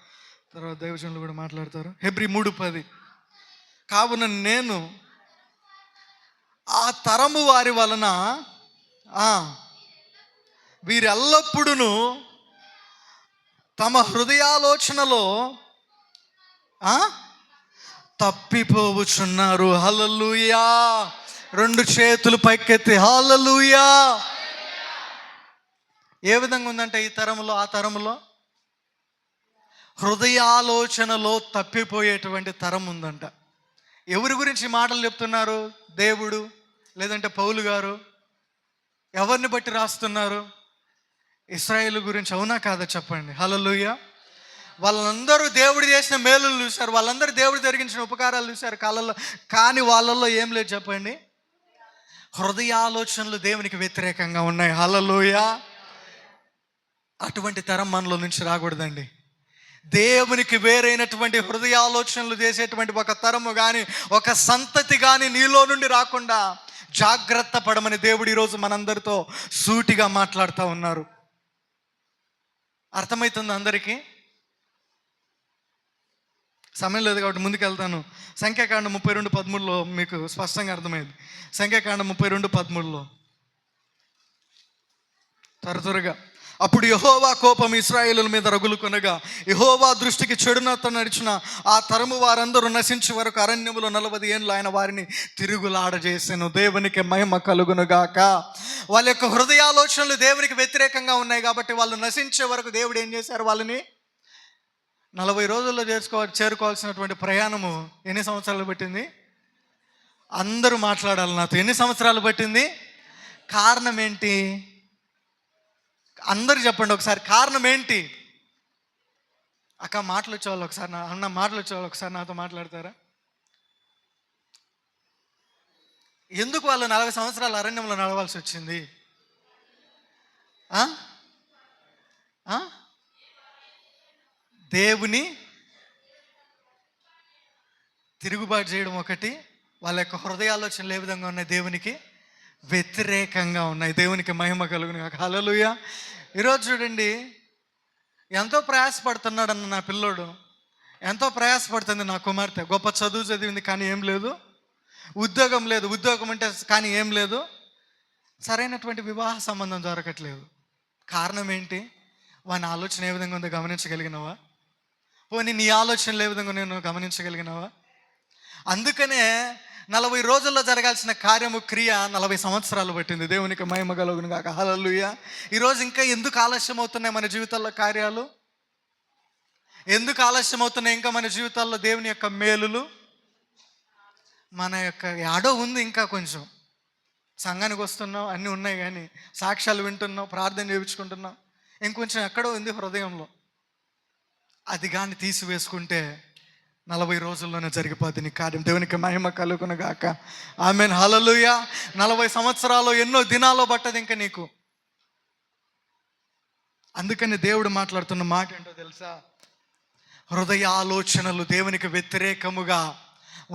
తర్వాత దైవజనులు కూడా మాట్లాడతారు. హెబ్రీ 3:10 కావున నేను ఆ తరము వారి వలన వీరెల్లప్పుడూ తమ హృదయాలోచనలో తప్పిపోవుచున్నారు. హల్లెలూయా. 2 చేతులు పైకెత్తి హల్లెలూయా. ఏ విధంగా ఉందంటే ఈ తరములో, ఆ తరములో హృదయాలోచనలో తప్పిపోయేటువంటి తరం ఉందంట. ఎవరి గురించి మాటలు చెప్తున్నారు? దేవుడు లేదంటే పౌలు గారు? ఎవరిని బట్టి రాస్తున్నారు? ఇశ్రాయేలు గురించి. అవునా కాదా చెప్పండి? హల్లెలూయా. వాళ్ళందరూ దేవుడు చేసిన మేలులు చూశారు, వాళ్ళందరూ దేవుడు జరిగించిన ఉపకారాలు చూశారు కాలంలో. కానీ వాళ్ళల్లో ఏం లేదు చెప్పండి? హృదయాలోచనలు దేవునికి వ్యతిరేకంగా ఉన్నాయి. హల్లెలూయా. అటువంటి తరం మనలో నుంచి రాకూడదండి. దేవునికి వేరైనటువంటి హృదయాలోచనలు చేసేటువంటి ఒక తరము కానీ, ఒక సంతతి కానీ నీలో నుండి రాకుండా జాగ్రత్త పడమని దేవుడు ఈరోజు మనందరితో సూటిగా మాట్లాడుతూ ఉన్నారు. అర్థమవుతుంది అందరికీ? సమయం లేదు కాబట్టి ముందుకెళ్తాను. సంఖ్యాకాండం 32:13 మీకు స్పష్టంగా అర్థమైంది. సంఖ్యాకాండం 32:13 త్వరగా. అప్పుడు యెహోవా కోపం ఇశ్రాయేలుల మీద రగులుకొనగా, యెహోవా దృష్టికి చెడునత నడిచిన ఆ తరము వారందరూ నశించే వరకు అరణ్యములో 40 ఏళ్ళు ఆయన వారిని తిరుగులాడజేసెను. దేవునికి మహిమ కలుగును గాక. వాళ్ళ యొక్క హృదయాలోచనలు దేవునికి వ్యతిరేకంగా ఉన్నాయి కాబట్టి వాళ్ళు నశించే వరకు దేవుడు ఏం చేశారు? వాళ్ళని 40 రోజుల్లో చేరుకోవాల్సినటువంటి ప్రయాణము ఎన్ని సంవత్సరాలు పట్టింది? అందరూ మాట్లాడాలి నాతో. ఎన్ని సంవత్సరాలు పట్టింది? కారణం ఏంటి? అందరు చెప్పండి ఒకసారి, కారణం ఏంటి? అక్క మాటలు వచ్చేవాళ్ళు ఒకసారి, అన్న మాటలు వచ్చేవాళ్ళు ఒకసారి నాతో మాట్లాడతారా? ఎందుకు వాళ్ళు 40 సంవత్సరాలు అరణ్యంలో నడవాల్సి వచ్చింది? దేవుని తిరుగుబాటు చేయడం ఒకటి, వాళ్ళ యొక్క హృదయాలోచనలు ఏ విధంగా ఉన్నాయి? దేవునికి వ్యతిరేకంగా ఉన్నాయి. దేవునికి మహిమ కలుగును గాక. హల్లెలూయా. ఈరోజు చూడండి, ఎంతో ప్రయాసపడుతున్నాడన్న నా పిల్లోడు, ఎంతో ప్రయాసపడుతుంది నా కుమార్తె. గొప్ప చదువు చదివింది కానీ ఏం లేదు, ఉద్యోగం లేదు, ఉద్యోగం అంటే కానీ ఏం లేదు, సరైనటువంటి వివాహ సంబంధం దొరకట్లేదు. కారణం ఏంటి? వాని ఆలోచన ఏ విధంగా ఉందో గమనించగలిగినావా? పోనీ నీ ఆలోచనలు ఏ విధంగా నేను గమనించగలిగినావా? అందుకనే 40 రోజుల్లో జరగాల్సిన కార్యము, క్రియ 40 సంవత్సరాలు పట్టింది. దేవునికి మహిమ కలుగును గాక. హల్లెలూయా. ఈరోజు ఇంకా ఎందుకు ఆలస్యం అవుతున్నాయి మన జీవితాల్లో కార్యాలు? ఎందుకు ఆలస్యం అవుతున్నాయి ఇంకా మన జీవితాల్లో దేవుని యొక్క మేలులు? మన యొక్క యాడో ఉంది, ఇంకా కొంచెం సంఘానికి వస్తున్నాం, అన్నీ ఉన్నాయి, కానీ సాక్ష్యాలు వింటున్నాం, ప్రార్థన చేయించుకుంటున్నాం, ఇంకొంచెం ఎక్కడో ఉంది హృదయంలో. అది కానీ తీసివేసుకుంటే 40 రోజుల్లోనే జరిగిపోద్ది నీ కార్యం. దేవునికి మహిమ కలుగును గాక. ఆమేన్, హల్లెలూయా. 40 సంవత్సరాలు ఎన్నో దినాల్లో పట్టదు ఇంకా నీకు. అందుకని దేవుడు మాట్లాడుతున్న మాట ఏంటో తెలుసా? హృదయ ఆలోచనలు దేవునికి వ్యతిరేకముగా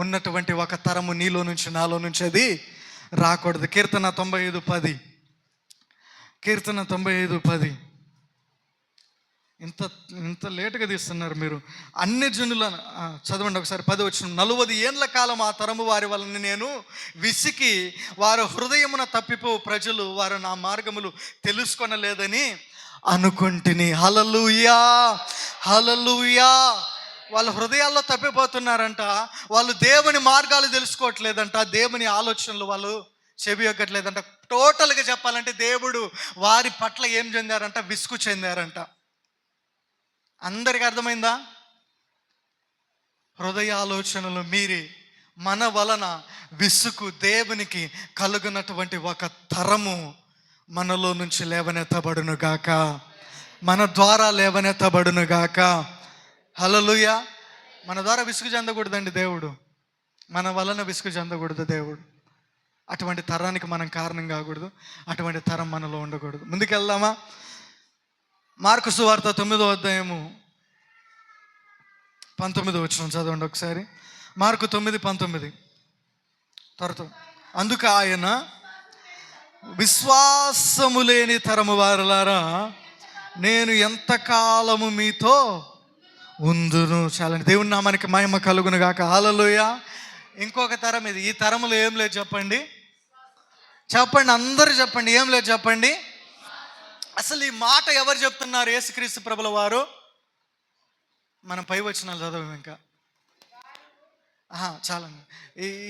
ఉన్నటువంటి ఒక తరము నీలో నుంచి నాలో నుంచి అది రాకూడదు. కీర్తన 95:10. కీర్తన 95:10. ఇంత లేటుగా తీస్తున్నారు మీరు. అన్ని జనులను చదవండి ఒకసారి. 10 వచనం. 40 ఏండ్ల కాలం ఆ తరము వారి వలన నేను విసికి, వారు హృదయమున తప్పిపోవు ప్రజలు, వారు నా మార్గములు తెలుసుకొనలేదని అనుకుంటుని. హల్లెలూయా, హల్లెలూయా. వాళ్ళ హృదయాల్లో తప్పిపోతున్నారంట. వాళ్ళు దేవుని మార్గాలు తెలుసుకోవట్లేదంట, దేవుని ఆలోచనలు వాళ్ళు చెవియొక్కట్లేదంట. టోటల్గా చెప్పాలంటే దేవుడు వారి పట్ల ఏం చెందారంట? విసుగు చెందారంట. అందరికి అర్థమైందా? హృదయ ఆలోచనలు మీరి మన వలన విసుగు దేవునికి కలుగునటువంటి ఒక తరము మనలో నుంచి లేవనెత్తబడును గాక, మన ద్వారా లేవనెత్తబడును గాక. హల్లెలూయా. మన ద్వారా విసుగు చెందకూడదండి దేవుడు, మన వలన విసుగు చెందకూడదు దేవుడు. అటువంటి తరానికి మనం కారణం కాకూడదు, అటువంటి తరం మనలో ఉండకూడదు. ముందుకెళ్దామా? మార్కు సువార్త 9వ అధ్యాయము 19వ వచనం చదవండి ఒకసారి. మార్కు 9:19. త్వరతో. అందుకు ఆయన, విశ్వాసము లేని తరము వారలారా, నేను ఎంతకాలము మీతో ఉందును. చాలండి. దేవుని నామానికి మహిమ కలుగును గాక. హల్లెలూయా. ఇంకొక తరం ఇది. ఈ తరములో ఏం లేదు చెప్పండి, చెప్పండి, అందరూ చెప్పండి, ఏం లేదు చెప్పండి. అసలు ఈ మాట ఎవరు చెప్తున్నారు? యేసుక్రీస్తు ప్రభుల వారు. మనం పై వచనాలు చదవం ఇంకా. చాలండి.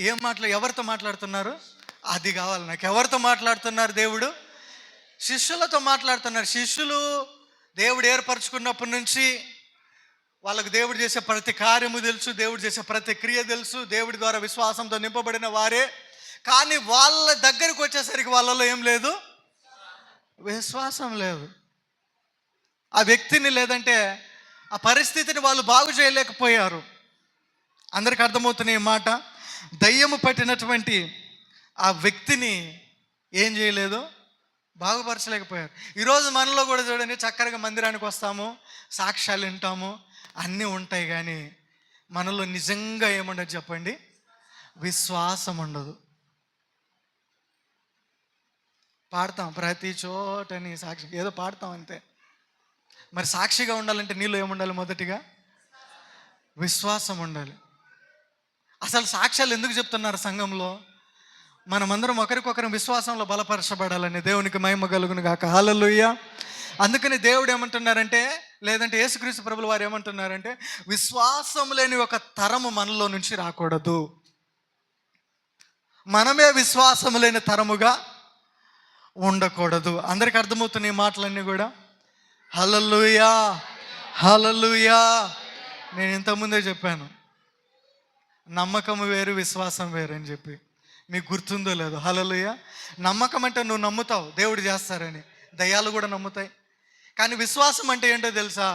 ఏం ఎవరితో మాట్లాడుతున్నారు? అది కావాలి నాకు. ఎవరితో మాట్లాడుతున్నారు? దేవుడు శిష్యులతో మాట్లాడుతున్నారు. శిష్యులు దేవుడు ఏర్పరచుకున్నప్పటి నుంచి వాళ్ళకు దేవుడు చేసే ప్రతి కార్యము తెలుసు, దేవుడు చేసే ప్రతి క్రియ తెలుసు, దేవుడి ద్వారా విశ్వాసంతో నింపబడిన వారే. కానీ వాళ్ళ దగ్గరికి వచ్చేసరికి వాళ్ళలో ఏం లేదు? విశ్వాసం లేదు. ఆ వ్యక్తిని, లేదంటే ఆ పరిస్థితిని వాళ్ళు బాగు చేయలేకపోయారు. అందరికి అర్థమవుతున్న ఈ మాట. దయ్యము పట్టినటువంటి ఆ వ్యక్తిని ఏం చేయలేదు? బాగుపరచలేకపోయారు. ఈరోజు మనలో కూడా చూడండి, చక్కగా మందిరానికి వస్తాము, సాక్ష్యాలు వింటాము, అన్నీ ఉంటాయి, కానీ మనలో నిజంగా ఏముండదు చెప్పండి? విశ్వాసం ఉండదు. పాడతాం ప్రతి చోటని సాక్షి, ఏదో పాడతాం అంతే. మరి సాక్షిగా ఉండాలంటే నీలో ఏముండాలి? మొదటిగా విశ్వాసం ఉండాలి. అసలు సాక్ష్యాలు ఎందుకు చెప్తున్నారు సంఘంలో? మనమందరం ఒకరికొకరు విశ్వాసంలో బలపరచబడాలని. దేవునికి మహిమ కలుగును గాక. హల్లెలూయా. అందుకని దేవుడు ఏమంటున్నారంటే, లేదంటే యేసుక్రీస్తు ప్రభుల వారు ఏమంటున్నారంటే, విశ్వాసం లేని ఒక తరము మనలో నుంచి రాకూడదు. మనమే విశ్వాసం లేని తరముగా ఉండకూడదు. అందరికి అర్థమవుతున్న ఈ మాటలన్నీ కూడా. హల్లెలూయా, హల్లెలూయా. నేను ఇంతకుముందే చెప్పాను, నమ్మకం వేరు, విశ్వాసం వేరు అని చెప్పి. మీకు గుర్తుందో లేదో? హల్లెలూయా. నమ్మకం అంటే నువ్వు నమ్ముతావు దేవుడు చేస్తారని, దయ్యాలు కూడా నమ్ముతాయి. కానీ విశ్వాసం అంటే ఏంటో తెలుసా?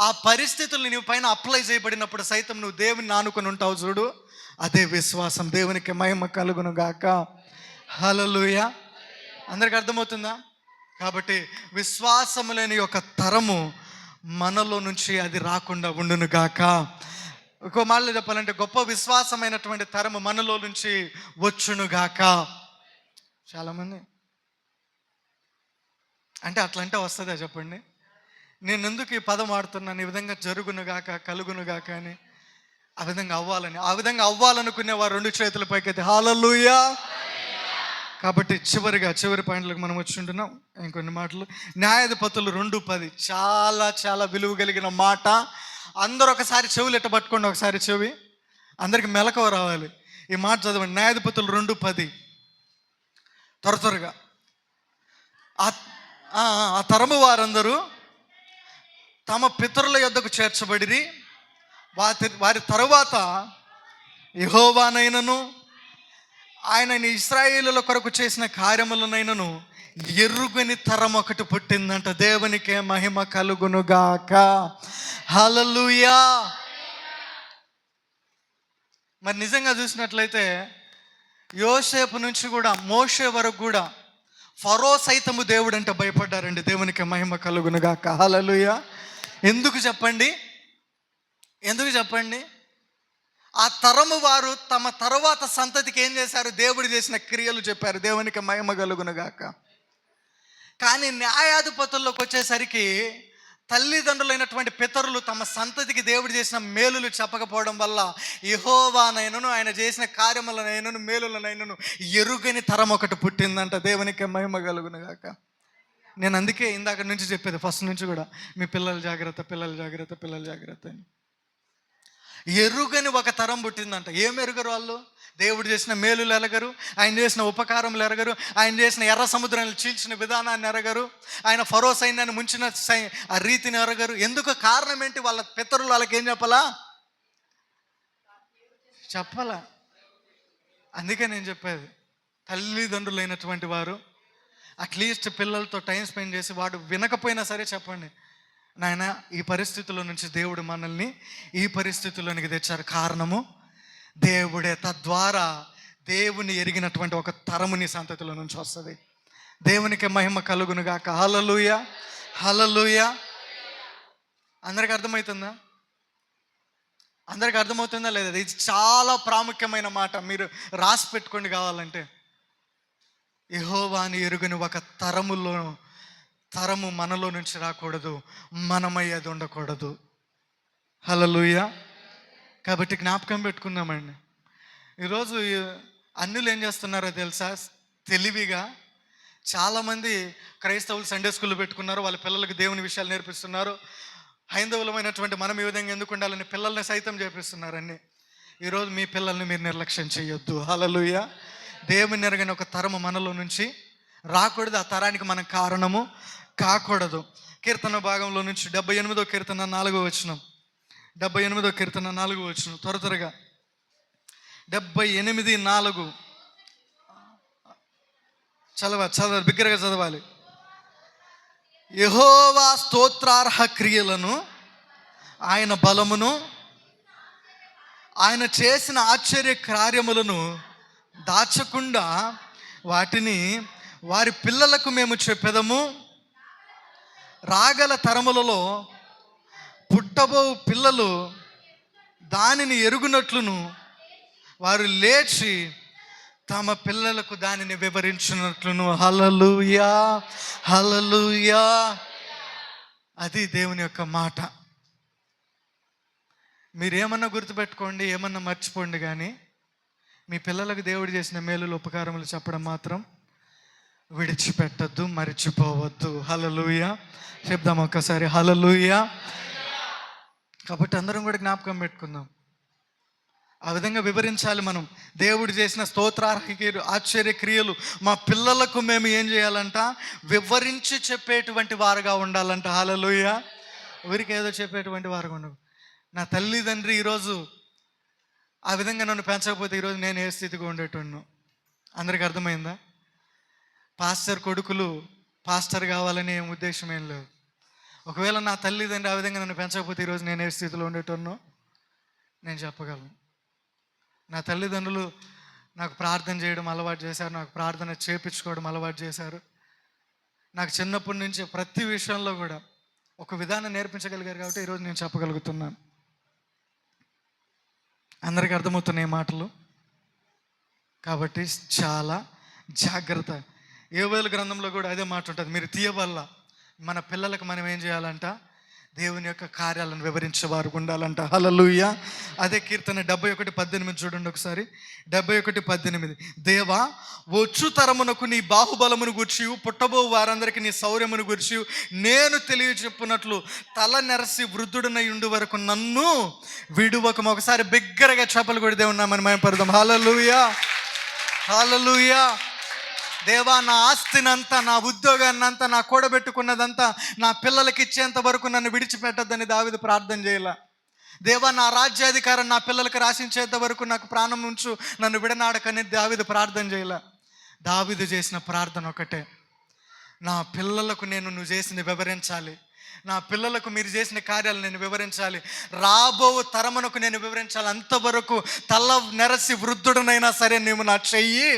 ఆ పరిస్థితులు నీ పైన అప్లై చేయబడినప్పుడు సైతం నువ్వు దేవుని ఆనుకొని ఉంటావు చూడు, అదే విశ్వాసం. దేవునికి మహిమ కలుగును గాక. హల్లెలూయా. అందరికి అర్థమవుతుందా? కాబట్టి విశ్వాసం లేని ఒక తరము మనలో నుంచి అది రాకుండా ఉండును గాక. ఇంకో మాటలో చెప్పాలంటే, గొప్ప విశ్వాసమైనటువంటి తరము మనలో నుంచి వచ్చును గాక. చాలామంది అంటే అట్లంటే వస్తుందా చెప్పండి? నేను ఎందుకు ఈ పదం ఆడుతున్నాను? ఈ విధంగా జరుగును గాక, కలుగును గాక అని. ఆ విధంగా అవ్వాలనుకునే వారు 2 చేతుల పైకైతే హల్లెలూయా. కాబట్టి చివరి పాయింట్లకు మనం వచ్చి ఉంటున్నాం. ఇంకొన్ని మాటలు. న్యాయాధిపతులు 2:10 చాలా చాలా విలువ కలిగిన మాట. అందరూ ఒకసారి చెవులు ఎట్ట పట్టుకోండి, ఒకసారి చెవి, అందరికి మెలకువ రావాలి. ఈ మాట చదవండి. న్యాయాధిపతులు 2:10. త్వరగా. ఆ తరము వారందరూ తమ పితరుల యొద్దకు చేర్చబడిరి. వారి తరువాత యెహోవానైనను ఆయన ఇశ్రాయేలుల కొరకు చేసిన కార్యములనైనను ఎరుగని తరం ఒకటి పుట్టిందంట. దేవునికే మహిమ కలుగునుగాక. హల్లెలూయా. మరి నిజంగా చూసినట్లయితే యోసేపు నుంచి కూడా మోషే వరకు కూడా ఫరో సైతము దేవుడు అంటే భయపడ్డారండి. దేవునికి మహిమ కలుగునుగాక. హల్లెలూయా. ఎందుకు చెప్పండి? ఆ తరము వారు తమ తరువాత సంతతికి ఏం చేశారు? దేవుడు చేసిన క్రియలు చెప్పారు. దేవునికి మహిమ కలుగునుగాక. కానీ న్యాయాధిపతుల్లోకి వచ్చేసరికి తల్లిదండ్రులైనటువంటి పితరులు తమ సంతతికి దేవుడు చేసిన మేలులు చెప్పకపోవడం వల్ల యెహోవానైనను ఆయన చేసిన కార్యములనైనను మేలులనైనను ఎరుగని తరం ఒకటి పుట్టిందంట. దేవునికి మహిమ కలుగునుగాక. నేను అందుకే ఇందాక నుంచి చెప్పేది, ఫస్ట్ నుంచి కూడా, మీ పిల్లలు జాగ్రత్త అని. ఎరుగని ఒక తరం పుట్టిందంట. ఏం ఎరుగరు వాళ్ళు? దేవుడు చేసిన మేలులు ఎరగరు, ఆయన చేసిన ఉపకారములు ఎరగరు, ఆయన చేసిన ఎర్ర సముద్రాన్ని చీల్చిన విధానాన్ని ఎరగరు, ఆయన ఫరో సైన్యాన్ని ముంచిన ఆ రీతిని ఎరగరు. ఎందుకు? కారణం ఏంటి? వాళ్ళ పితరులు వాళ్ళకి ఏం చెప్పాలా? అందుకే నేను చెప్పేది, తల్లిదండ్రులైనటువంటి వారు అట్లీస్ట్ పిల్లలతో టైం స్పెండ్ చేసి, వాడు వినకపోయినా సరే చెప్పండి, నాయన ఈ పరిస్థితుల్లో నుంచి దేవుడు మనల్ని ఈ పరిస్థితుల్లోనికి తెచ్చారు, కారణము దేవుడే. తద్వారా దేవుని ఎరిగినటువంటి ఒక తరముని సంతతిలో నుంచి వస్తుంది. దేవునికి మహిమ కలుగునుగాక. హల్లెలూయా. అందరికి అర్థమవుతుందా లేదా? ఇది చాలా ప్రాముఖ్యమైన మాట, మీరు రాసి పెట్టుకోండి కావాలంటే. యెహోవాని ఎరుగని ఒక తరము మనలో నుంచి రాకూడదు, మనమై అది ఉండకూడదు. హల్లెలూయా. కాబట్టి జ్ఞాపకం పెట్టుకుందామండి. ఈరోజు అన్యులు ఏం చేస్తున్నారో తెలుసా? తెలివిగా చాలామంది క్రైస్తవులు సండే స్కూల్లో పెట్టుకున్నారు, వాళ్ళ పిల్లలకు దేవుని విషయాలు నేర్పిస్తున్నారు. హైందవులమైనటువంటి మనం ఈ విధంగా ఎందుకు ఉండాలని పిల్లల్ని సైతం చేపిస్తున్నారు అన్నీ. ఈరోజు మీ పిల్లల్ని మీరు నిర్లక్ష్యం చేయొద్దు. హల్లెలూయా. దేవుని ఎరగని ఒక తరము మనలో నుంచి రాకూడదు, ఆ తరానికి మనం కారణము కాకూడదు. కీర్తన భాగంలో నుంచి 78వ కీర్తన 4వ వచనం, 78వ కీర్తన 4వ వచనం, త్వరగా 78:4 చదవాలి, బిగ్గరగా చదవాలి. యెహోవా స్తోత్రార్హ క్రియలను, ఆయన బలమును, ఆయన చేసిన ఆశ్చర్య కార్యములను దాచకుండా వాటిని వారి పిల్లలకు మేము చెప్పెదము. రాగల తరములలో పుట్టబో పిల్లలు దానిని ఎరుగునట్లును వారు లేచి తమ పిల్లలకు దానిని వివరించినట్లును. హల్లెలూయా. అది దేవుని యొక్క మాట. మీరేమన్నా గుర్తుపెట్టుకోండి, ఏమన్నా మర్చిపోండి, కానీ మీ పిల్లలకు దేవుడు చేసిన మేలులు ఉపకారములు చెప్పడం మాత్రం విడిచిపెట్టద్దు, మర్చిపోవద్దు. హల్లెలూయా. చెప్దాం ఒక్కసారి, హల్లెలూయా. కాబట్టి అందరం కూడా జ్ఞాపకం పెట్టుకుందాం, ఆ విధంగా వివరించాలి మనం. దేవుడు చేసిన స్తోత్రార్హ ఆశ్చర్య క్రియలు మా పిల్లలకు మేము ఏం చేయాలంట? వివరించి చెప్పేటువంటి వారుగా ఉండాలంట. హల్లెలూయా. ఊరికి ఏదో చెప్పేటువంటి వారుగా ఉండవు. నా తల్లిదండ్రి ఈరోజు ఆ విధంగా నన్ను పెంచకపోతే ఈరోజు నేను ఏ స్థితిగా ఉండేటోను? అందరికి అర్థమైందా? పాస్టర్ కొడుకులు పాస్టర్ కావాలని ఏం ఉద్దేశం ఏం లేదు. ఒకవేళ నా తల్లిదండ్రి ఆ విధంగా నన్ను పెంచకపోతే ఈరోజు నేను ఏ స్థితిలో ఉండేటోనో నేను చెప్పగలను. నా తల్లిదండ్రులు నాకు ప్రార్థన చేయడం అలవాటు చేశారు, నాకు ప్రార్థన చేపించుకోవడం అలవాటు చేశారు. నాకు చిన్నప్పటి నుంచి ప్రతి విషయంలో కూడా ఒక విధానం నేర్పించగలిగారు, కాబట్టి ఈరోజు నేను చెప్పగలుగుతున్నాను. అందరికీ అర్థమవుతున్నాయి మాటలు. కాబట్టి చాలా జాగ్రత్త. యోవేలు గ్రంథంలో కూడా అదే మాట ఉంటుంది, మీరు తీయవల్ల మన పిల్లలకు మనం ఏం చేయాలంట? దేవుని యొక్క కార్యాలను వివరించేవారు ఉండాలంట. హల్లెలూయా. అదే కీర్తన 71:18 చూడండి ఒకసారి. 71:18, దేవా వచ్చు తరమునకు నీ బాహుబలమును గూర్చి, పుట్టబో వారందరికీ నీ శౌర్యమును గూర్చి నేను తెలియచెప్పునట్లు తల నెరసి వృద్ధుడనై ఉండు వరకు నన్ను విడువకము. ఒకసారి బిగ్గరగా చెప్పలు కూడా దేవుని నామమున మహిమపరుదాం. హల్లెలూయా. దేవా, నా ఆస్తినంతా, నా ఉద్యోగాన్నంతా, నా కూడబెట్టుకున్నదంతా నా పిల్లలకి ఇచ్చేంత వరకు నన్ను విడిచిపెట్టద్దని దావీదు ప్రార్థన చేయాల. దేవా, నా రాజ్యాధికారం నా పిల్లలకి రాసించేంత వరకు నాకు ప్రాణం ఉంచు, నన్ను విడనాడకని దావీదు ప్రార్థన చేయాల. దావీదు చేసిన ప్రార్థన ఒకటే, నా పిల్లలకు నువ్వు చేసింది వివరించాలి, నా పిల్లలకు మీరు చేసిన కార్యాలు నేను వివరించాలి, రాబో తరమునకు నేను వివరించాలి. అంతవరకు తల నెరసి వృద్ధుడనైనా సరే నువ్వు నా చెయ్యి.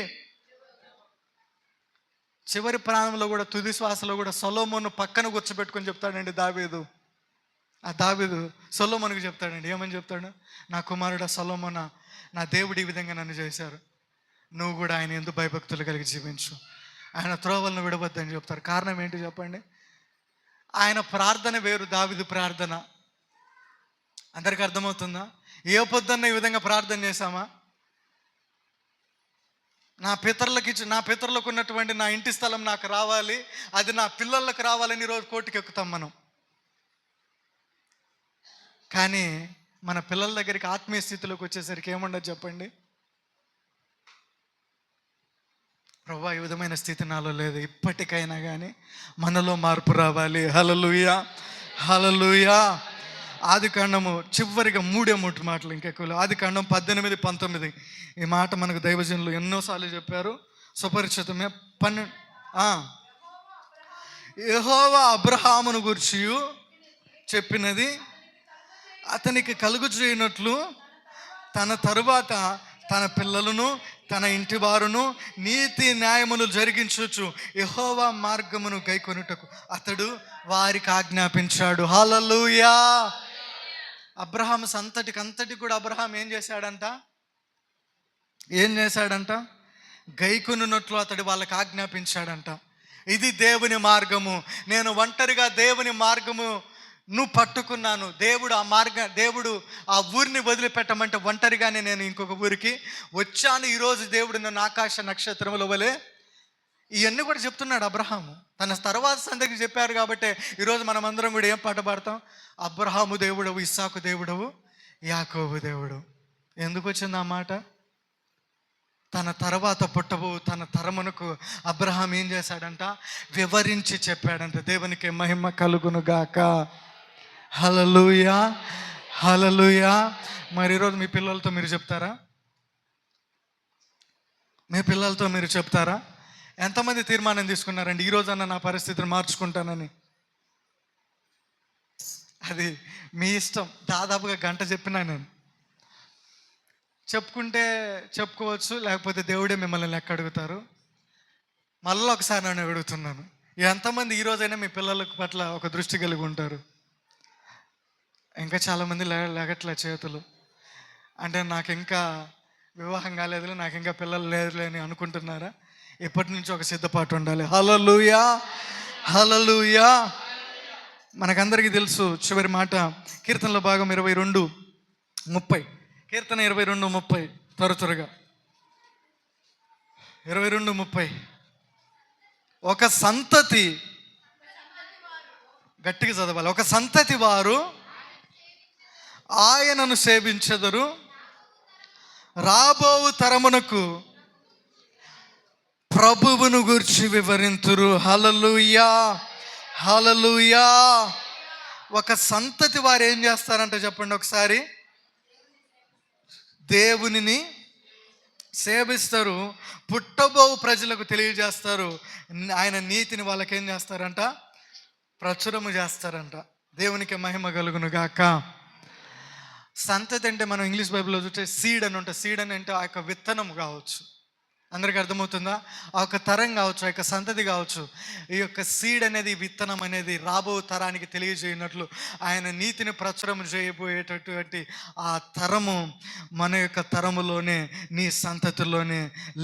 చివరి ప్రాణంలో కూడా, తుది శ్వాసలో కూడా సొలొమోను పక్కన కూర్చోబెట్టుకొని చెప్తాడండి దావీదు. ఆ దావీదు సొలొమోనుకు చెప్తాడండి, ఏమని చెప్తాడు? నా కుమారుడు సొలొమోనా, నా దేవుడు ఈ విధంగా నన్ను చేశారు, నువ్వు కూడా ఆయన ఎందుకు భయభక్తులు కలిగి జీవించు, ఆయన త్రోవలను విడవద్దని చెప్తారు. కారణం ఏంటి చెప్పండి? ఆయన ప్రార్థన వేరు, దావీదు ప్రార్థన. అందరికీ అర్థమవుతుందా? ఏ పొద్దున్న ఈ విధంగా ప్రార్థన చేశామా? నా పితరులకు ఉన్నటువంటి నా ఇంటి స్థలం నాకు రావాలి, అది నా పిల్లలకు రావాలని ఈరోజు కోర్టుకు ఎక్కుతాం మనం. కానీ మన పిల్లల దగ్గరికి ఆత్మీయ స్థితిలోకి వచ్చేసరికి ఏముండదు చెప్పండి? ప్రభువా, ఈ విధమైన స్థితి నాలో లేదు, ఇప్పటికైనా కానీ మనలో మార్పు రావాలి. హల్లెలూయా, హల్లెలూయా. ఆదికాండము చివరిగా 3 మాటలు, ఇంకెక్కువ. ఆదికాండం 18-19 ఈ మాట మనకు దైవజనులు ఎన్నోసార్లు చెప్పారు, సుపరిచితమే. యెహోవా అబ్రహామును గూర్చి చెప్పినది అతనికి కలుగు చేయనట్లు తన తరువాత తన పిల్లలను తన ఇంటి వారును నీతి న్యాయములు జరిగించవచ్చు యెహోవా మార్గమును గైకొనుటకు అతడు వారికి ఆజ్ఞాపించాడు. హల్లెలూయా. అబ్రహాం అంతటికి కూడా అబ్రహాం ఏం చేశాడంట? గైకొనున్నట్లు అతడు వాళ్ళకి ఆజ్ఞాపించాడంట. ఇది దేవుని మార్గము. నేను ఒంటరిగా దేవుని మార్గము పట్టుకున్నాను. దేవుడు ఆ ఊరిని వదిలిపెట్టమంటే ఒంటరిగానే నేను ఇంకొక ఊరికి వచ్చాను. ఈరోజు దేవుడు నన్ను ఆకాశ నక్షత్రముల వలె, ఇవన్నీ కూడా చెప్తున్నాడు అబ్రహాము. తన తర్వాత సందర్కి చెప్పారు కాబట్టి ఈరోజు మనం అందరం కూడా ఏం పాట పాడతాం? అబ్రహాము దేవుడవు, ఇస్సాకు దేవుడవు, యాకోబు దేవుడు. ఎందుకు వచ్చింది ఆ మాట? తన తర్వాత పుట్టబో తన తరమునకు అబ్రహాం ఏం చేశాడంట? వివరించి చెప్పాడంట. దేవునికి మహిమ కలుగును గాక. హల్లెలూయా, హల్లెలూయా. మరి ఈరోజు మీ పిల్లలతో మీరు చెప్తారా? ఎంతమంది తీర్మానం తీసుకున్నారండి ఈరోజన్నా నా పరిస్థితిని మార్చుకుంటానని? అది మీ ఇష్టం. దాదాపుగా గంట చెప్పినా నేను. చెప్పుకుంటే చెప్పుకోవచ్చు, లేకపోతే దేవుడే మిమ్మల్ని లెక్క అడుగుతారు. మళ్ళీ ఒకసారి నేను అడుగుతున్నాను, ఎంతమంది ఈరోజైనా మీ పిల్లల పట్ల ఒక దృష్టి కలిగి ఉంటారు? ఇంకా చాలామంది లేగట్లే చేతులు. అంటే నాకు ఇంకా వివాహం కాలేదులే, నాకు ఇంకా పిల్లలు లేదులే అని అనుకుంటున్నారా? ఎప్పటి నుంచి ఒక సిద్ధపాటు ఉండాలి. హల్లెలూయా, హల్లెలూయా. మనకందరికీ తెలుసు చివరి మాట, కీర్తనలో భాగం 22:30. కీర్తన 22:30, త్వరగా 22:30. ఒక సంతతి, గట్టిగా చదవాలి, ఒక సంతతి వారు ఆయనను సేవించెదరు, రాబో తరమునకు ప్రభువును గూర్చి వివరింతురు. హల్లెలూయా, హల్లెలూయా. ఒక సంతతి వారు ఏం చేస్తారంటే చెప్పండి ఒకసారి? దేవునిని సేవిస్తారు, పుట్టబో ప్రజలకు తెలియజేస్తారు, ఆయన నీతిని వాళ్ళకి ఏం చేస్తారంట? ప్రచురము చేస్తారంట. దేవునికి మహిమ కలుగును గాక. సంతతి అంటే మనం ఇంగ్లీష్ బైబిల్లో చూస్తే సీడ్ అని ఉంటుంది. సీడ్ అని అంటే ఆ యొక్క విత్తనం కావచ్చు. అందరికీ అర్థమవుతుందా? ఆ యొక్క తరం కావచ్చు, ఆ యొక్క సంతతి కావచ్చు. ఈ యొక్క సీడ్ అనేది, విత్తనం అనేది రాబో తరానికి తెలియజేయనట్లు ఆయన నీతిని ప్రచురం చేయబోయేటటువంటి ఆ తరము మన యొక్క తరములోనే, నీ సంతతిలోనే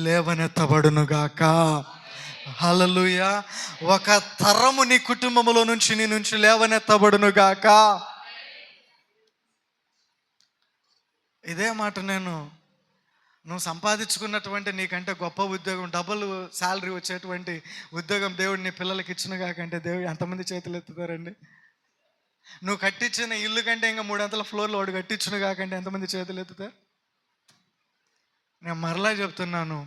లేవనెత్తబడునుగాక. హల్లెలూయా. ఒక తరము నీ కుటుంబంలో నుంచి, నీ నుంచి లేవనెత్తబడునుగాక. ఇదే మాట నువ్వు సంపాదించుకున్నటువంటి నీకంటే గొప్ప ఉద్యోగం, డబుల్ శాలరీ వచ్చేటువంటి ఉద్యోగం దేవుడు నీ పిల్లలకి ఇచ్చిన కాకంటే దేవుడు ఎంతమంది చేతులు ఎత్తుతారండి? నువ్వు కట్టించిన ఇల్లు కంటే ఇంకా 3 ఫ్లోర్లు వాడు కట్టించిన కాకంటే ఎంతమంది చేతులు ఎత్తుతారు? నేను మరలా చెప్తున్నాను,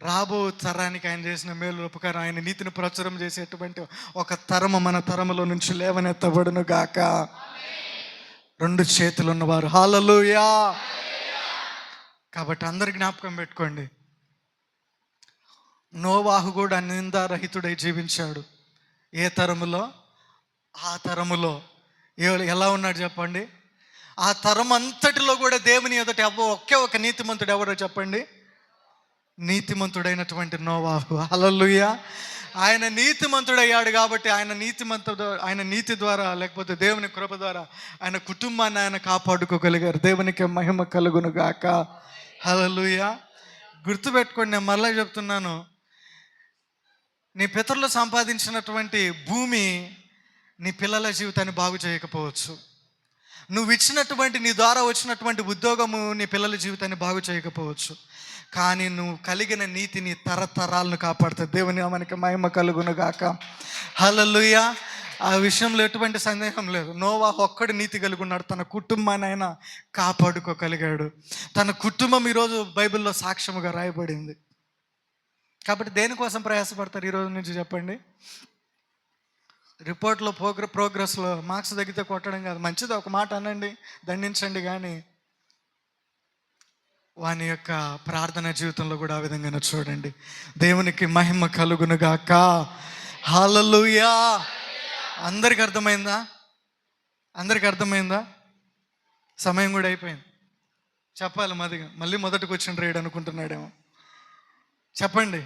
రాబో తరానికి ఆయన చేసిన మేలు ఉపకారం, ఆయన నీతిని ప్రచురం చేసేటువంటి ఒక తరము మన తరములో నుంచి లేవనెత్తబడును గాక. రెండు చేతులు ఉన్నవారు హల్లెలూయా. కాబట్టి అందరు జ్ఞాపకం పెట్టుకోండి, నోవాహు కూడా నిందారహితుడై జీవించాడు. ఏ తరములో? ఆ తరములో. ఎలా ఉన్నాడు చెప్పండి? ఆ తరం అంతటిలో కూడా దేవుని ఎదుట ఒకే ఒక నీతిమంతుడు ఎవరో చెప్పండి? నీతిమంతుడైనటువంటి నోవాహు. హల్లెలూయా. ఆయన నీతిమంతుడయ్యాడు కాబట్టి ఆయన నీతి ద్వారా, లేకపోతే దేవుని కృప ద్వారా ఆయన కుటుంబాన్ని ఆయన కాపాడుకోగలిగారు. దేవునికి మహిమ కలుగును గాక. హల్లెలూయా. గుర్తుపెట్టుకోండి, నేను మళ్ళీ చెప్తున్నాను, నీ పితరులు సంపాదించినటువంటి భూమి నీ పిల్లల జీవితాన్ని బాగు చేయకపోవచ్చు. నువ్వు ఇచ్చినటువంటి, నీ ద్వారా వచ్చినటువంటి ఉద్యోగము నీ పిల్లల జీవితాన్ని బాగు చేయకపోవచ్చు. కానీ నువ్వు కలిగిన నీతి నీ తరతరాలను కాపాడుతుంది. దేవుని మనకి మహిమ కలుగును గాక. హల్లెలూయా. ఆ విషయంలో ఎటువంటి సందేహం లేదు. నోవాహు ఒక్కడు నీతి కలిగి ఉన్నాడు, తన కుటుంబాన్ని ఆయన కాపాడుకోగలిగాడు. తన కుటుంబం ఈరోజు బైబిల్లో సాక్ష్యముగా రాయబడింది. కాబట్టి దేనికోసం ప్రయాసపడతారు ఈరోజు నుంచి చెప్పండి? రిపోర్ట్లో ప్రోగ్రెస్లో మార్క్స్ తగ్గితే కొట్టడం కాదు. మంచిది, ఒక మాట అనండి, దండించండి, కానీ వాని యొక్క ప్రార్థన జీవితంలో కూడా ఆ విధంగా చూడండి. దేవునికి మహిమ కలుగును గాక. హల్లెలూయా. అందరికి అర్థమైందా? అందరికి అర్థమైందా? సమయం కూడా అయిపోయింది. చెప్పాలి, మళ్ళీ మొదటికి వచ్చిన రేడు అనుకుంటున్నాడేమో. చెప్పండి,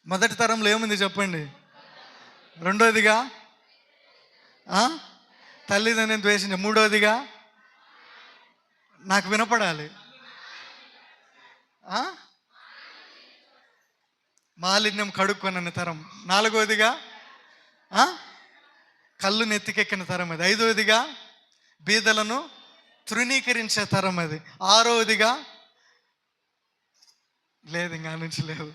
మొదటి తరంలో ఏముంది చెప్పండి? రెండోదిగా తల్లిదండ్రులను ద్వేషించ. మూడోదిగా నాకు వినపడాలి, మాలిన్యం కడుక్కొనని తరం. నాలుగోదిగా కళ్ళు నెత్తికెక్కిన తరం అది. ఐదోదిగా బీదలను తృణీకరించే తరం అది. ఆరోదిగా లేదు, ఇంకా నుంచి లేదు,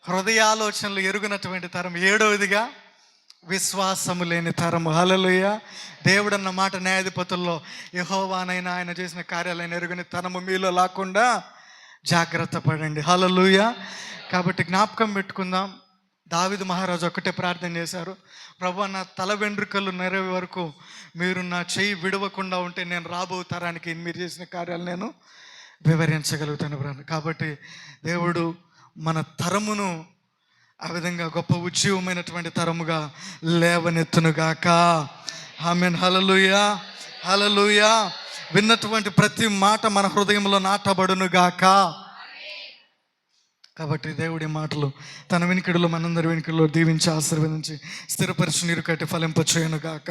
హృదయాలోచనలు ఎరుగునటువంటి తరం. ఏడవదిగా విశ్వాసము లేని తరము. హల్లెలూయా. దేవుడన్న మాట న్యాయాధిపతుల్లో యెహోవానైనా ఆయన చేసిన కార్యాలైన ఎరుగని తరము మీలో లేకుండా జాగ్రత్త పడండి. హల్లెలూయా. కాబట్టి జ్ఞాపకం పెట్టుకుందాం, దావీదు మహారాజు ఒక్కటే ప్రార్థన చేశారు, ప్రభువా నా తల వెంట్రుకలు నెరవే వరకు మీరు నా చెయ్యి విడవకుండా ఉంటే నేను రాబో తరానికి మీరు చేసిన కార్యాలు నేను వివరించగలుగుతాను. కాబట్టి దేవుడు మన తరమును ఆ విధంగా గొప్ప ఉజ్జీవమైనటువంటి తరముగా లేవనెత్తునుగాక. ఆమేన్. హల్లెలూయా. హల్లెలూయా. విన్నటువంటి ప్రతి మాట మన హృదయంలో నాటబడునుగాక. కాబట్టి దేవుడి మాటలు తన వెనుకడిలో మనందరి వెనుకడిలో దీవించి ఆశీర్వదించి స్థిరపరిచి నీరు కట్టి ఫలింపచేయునుగాక.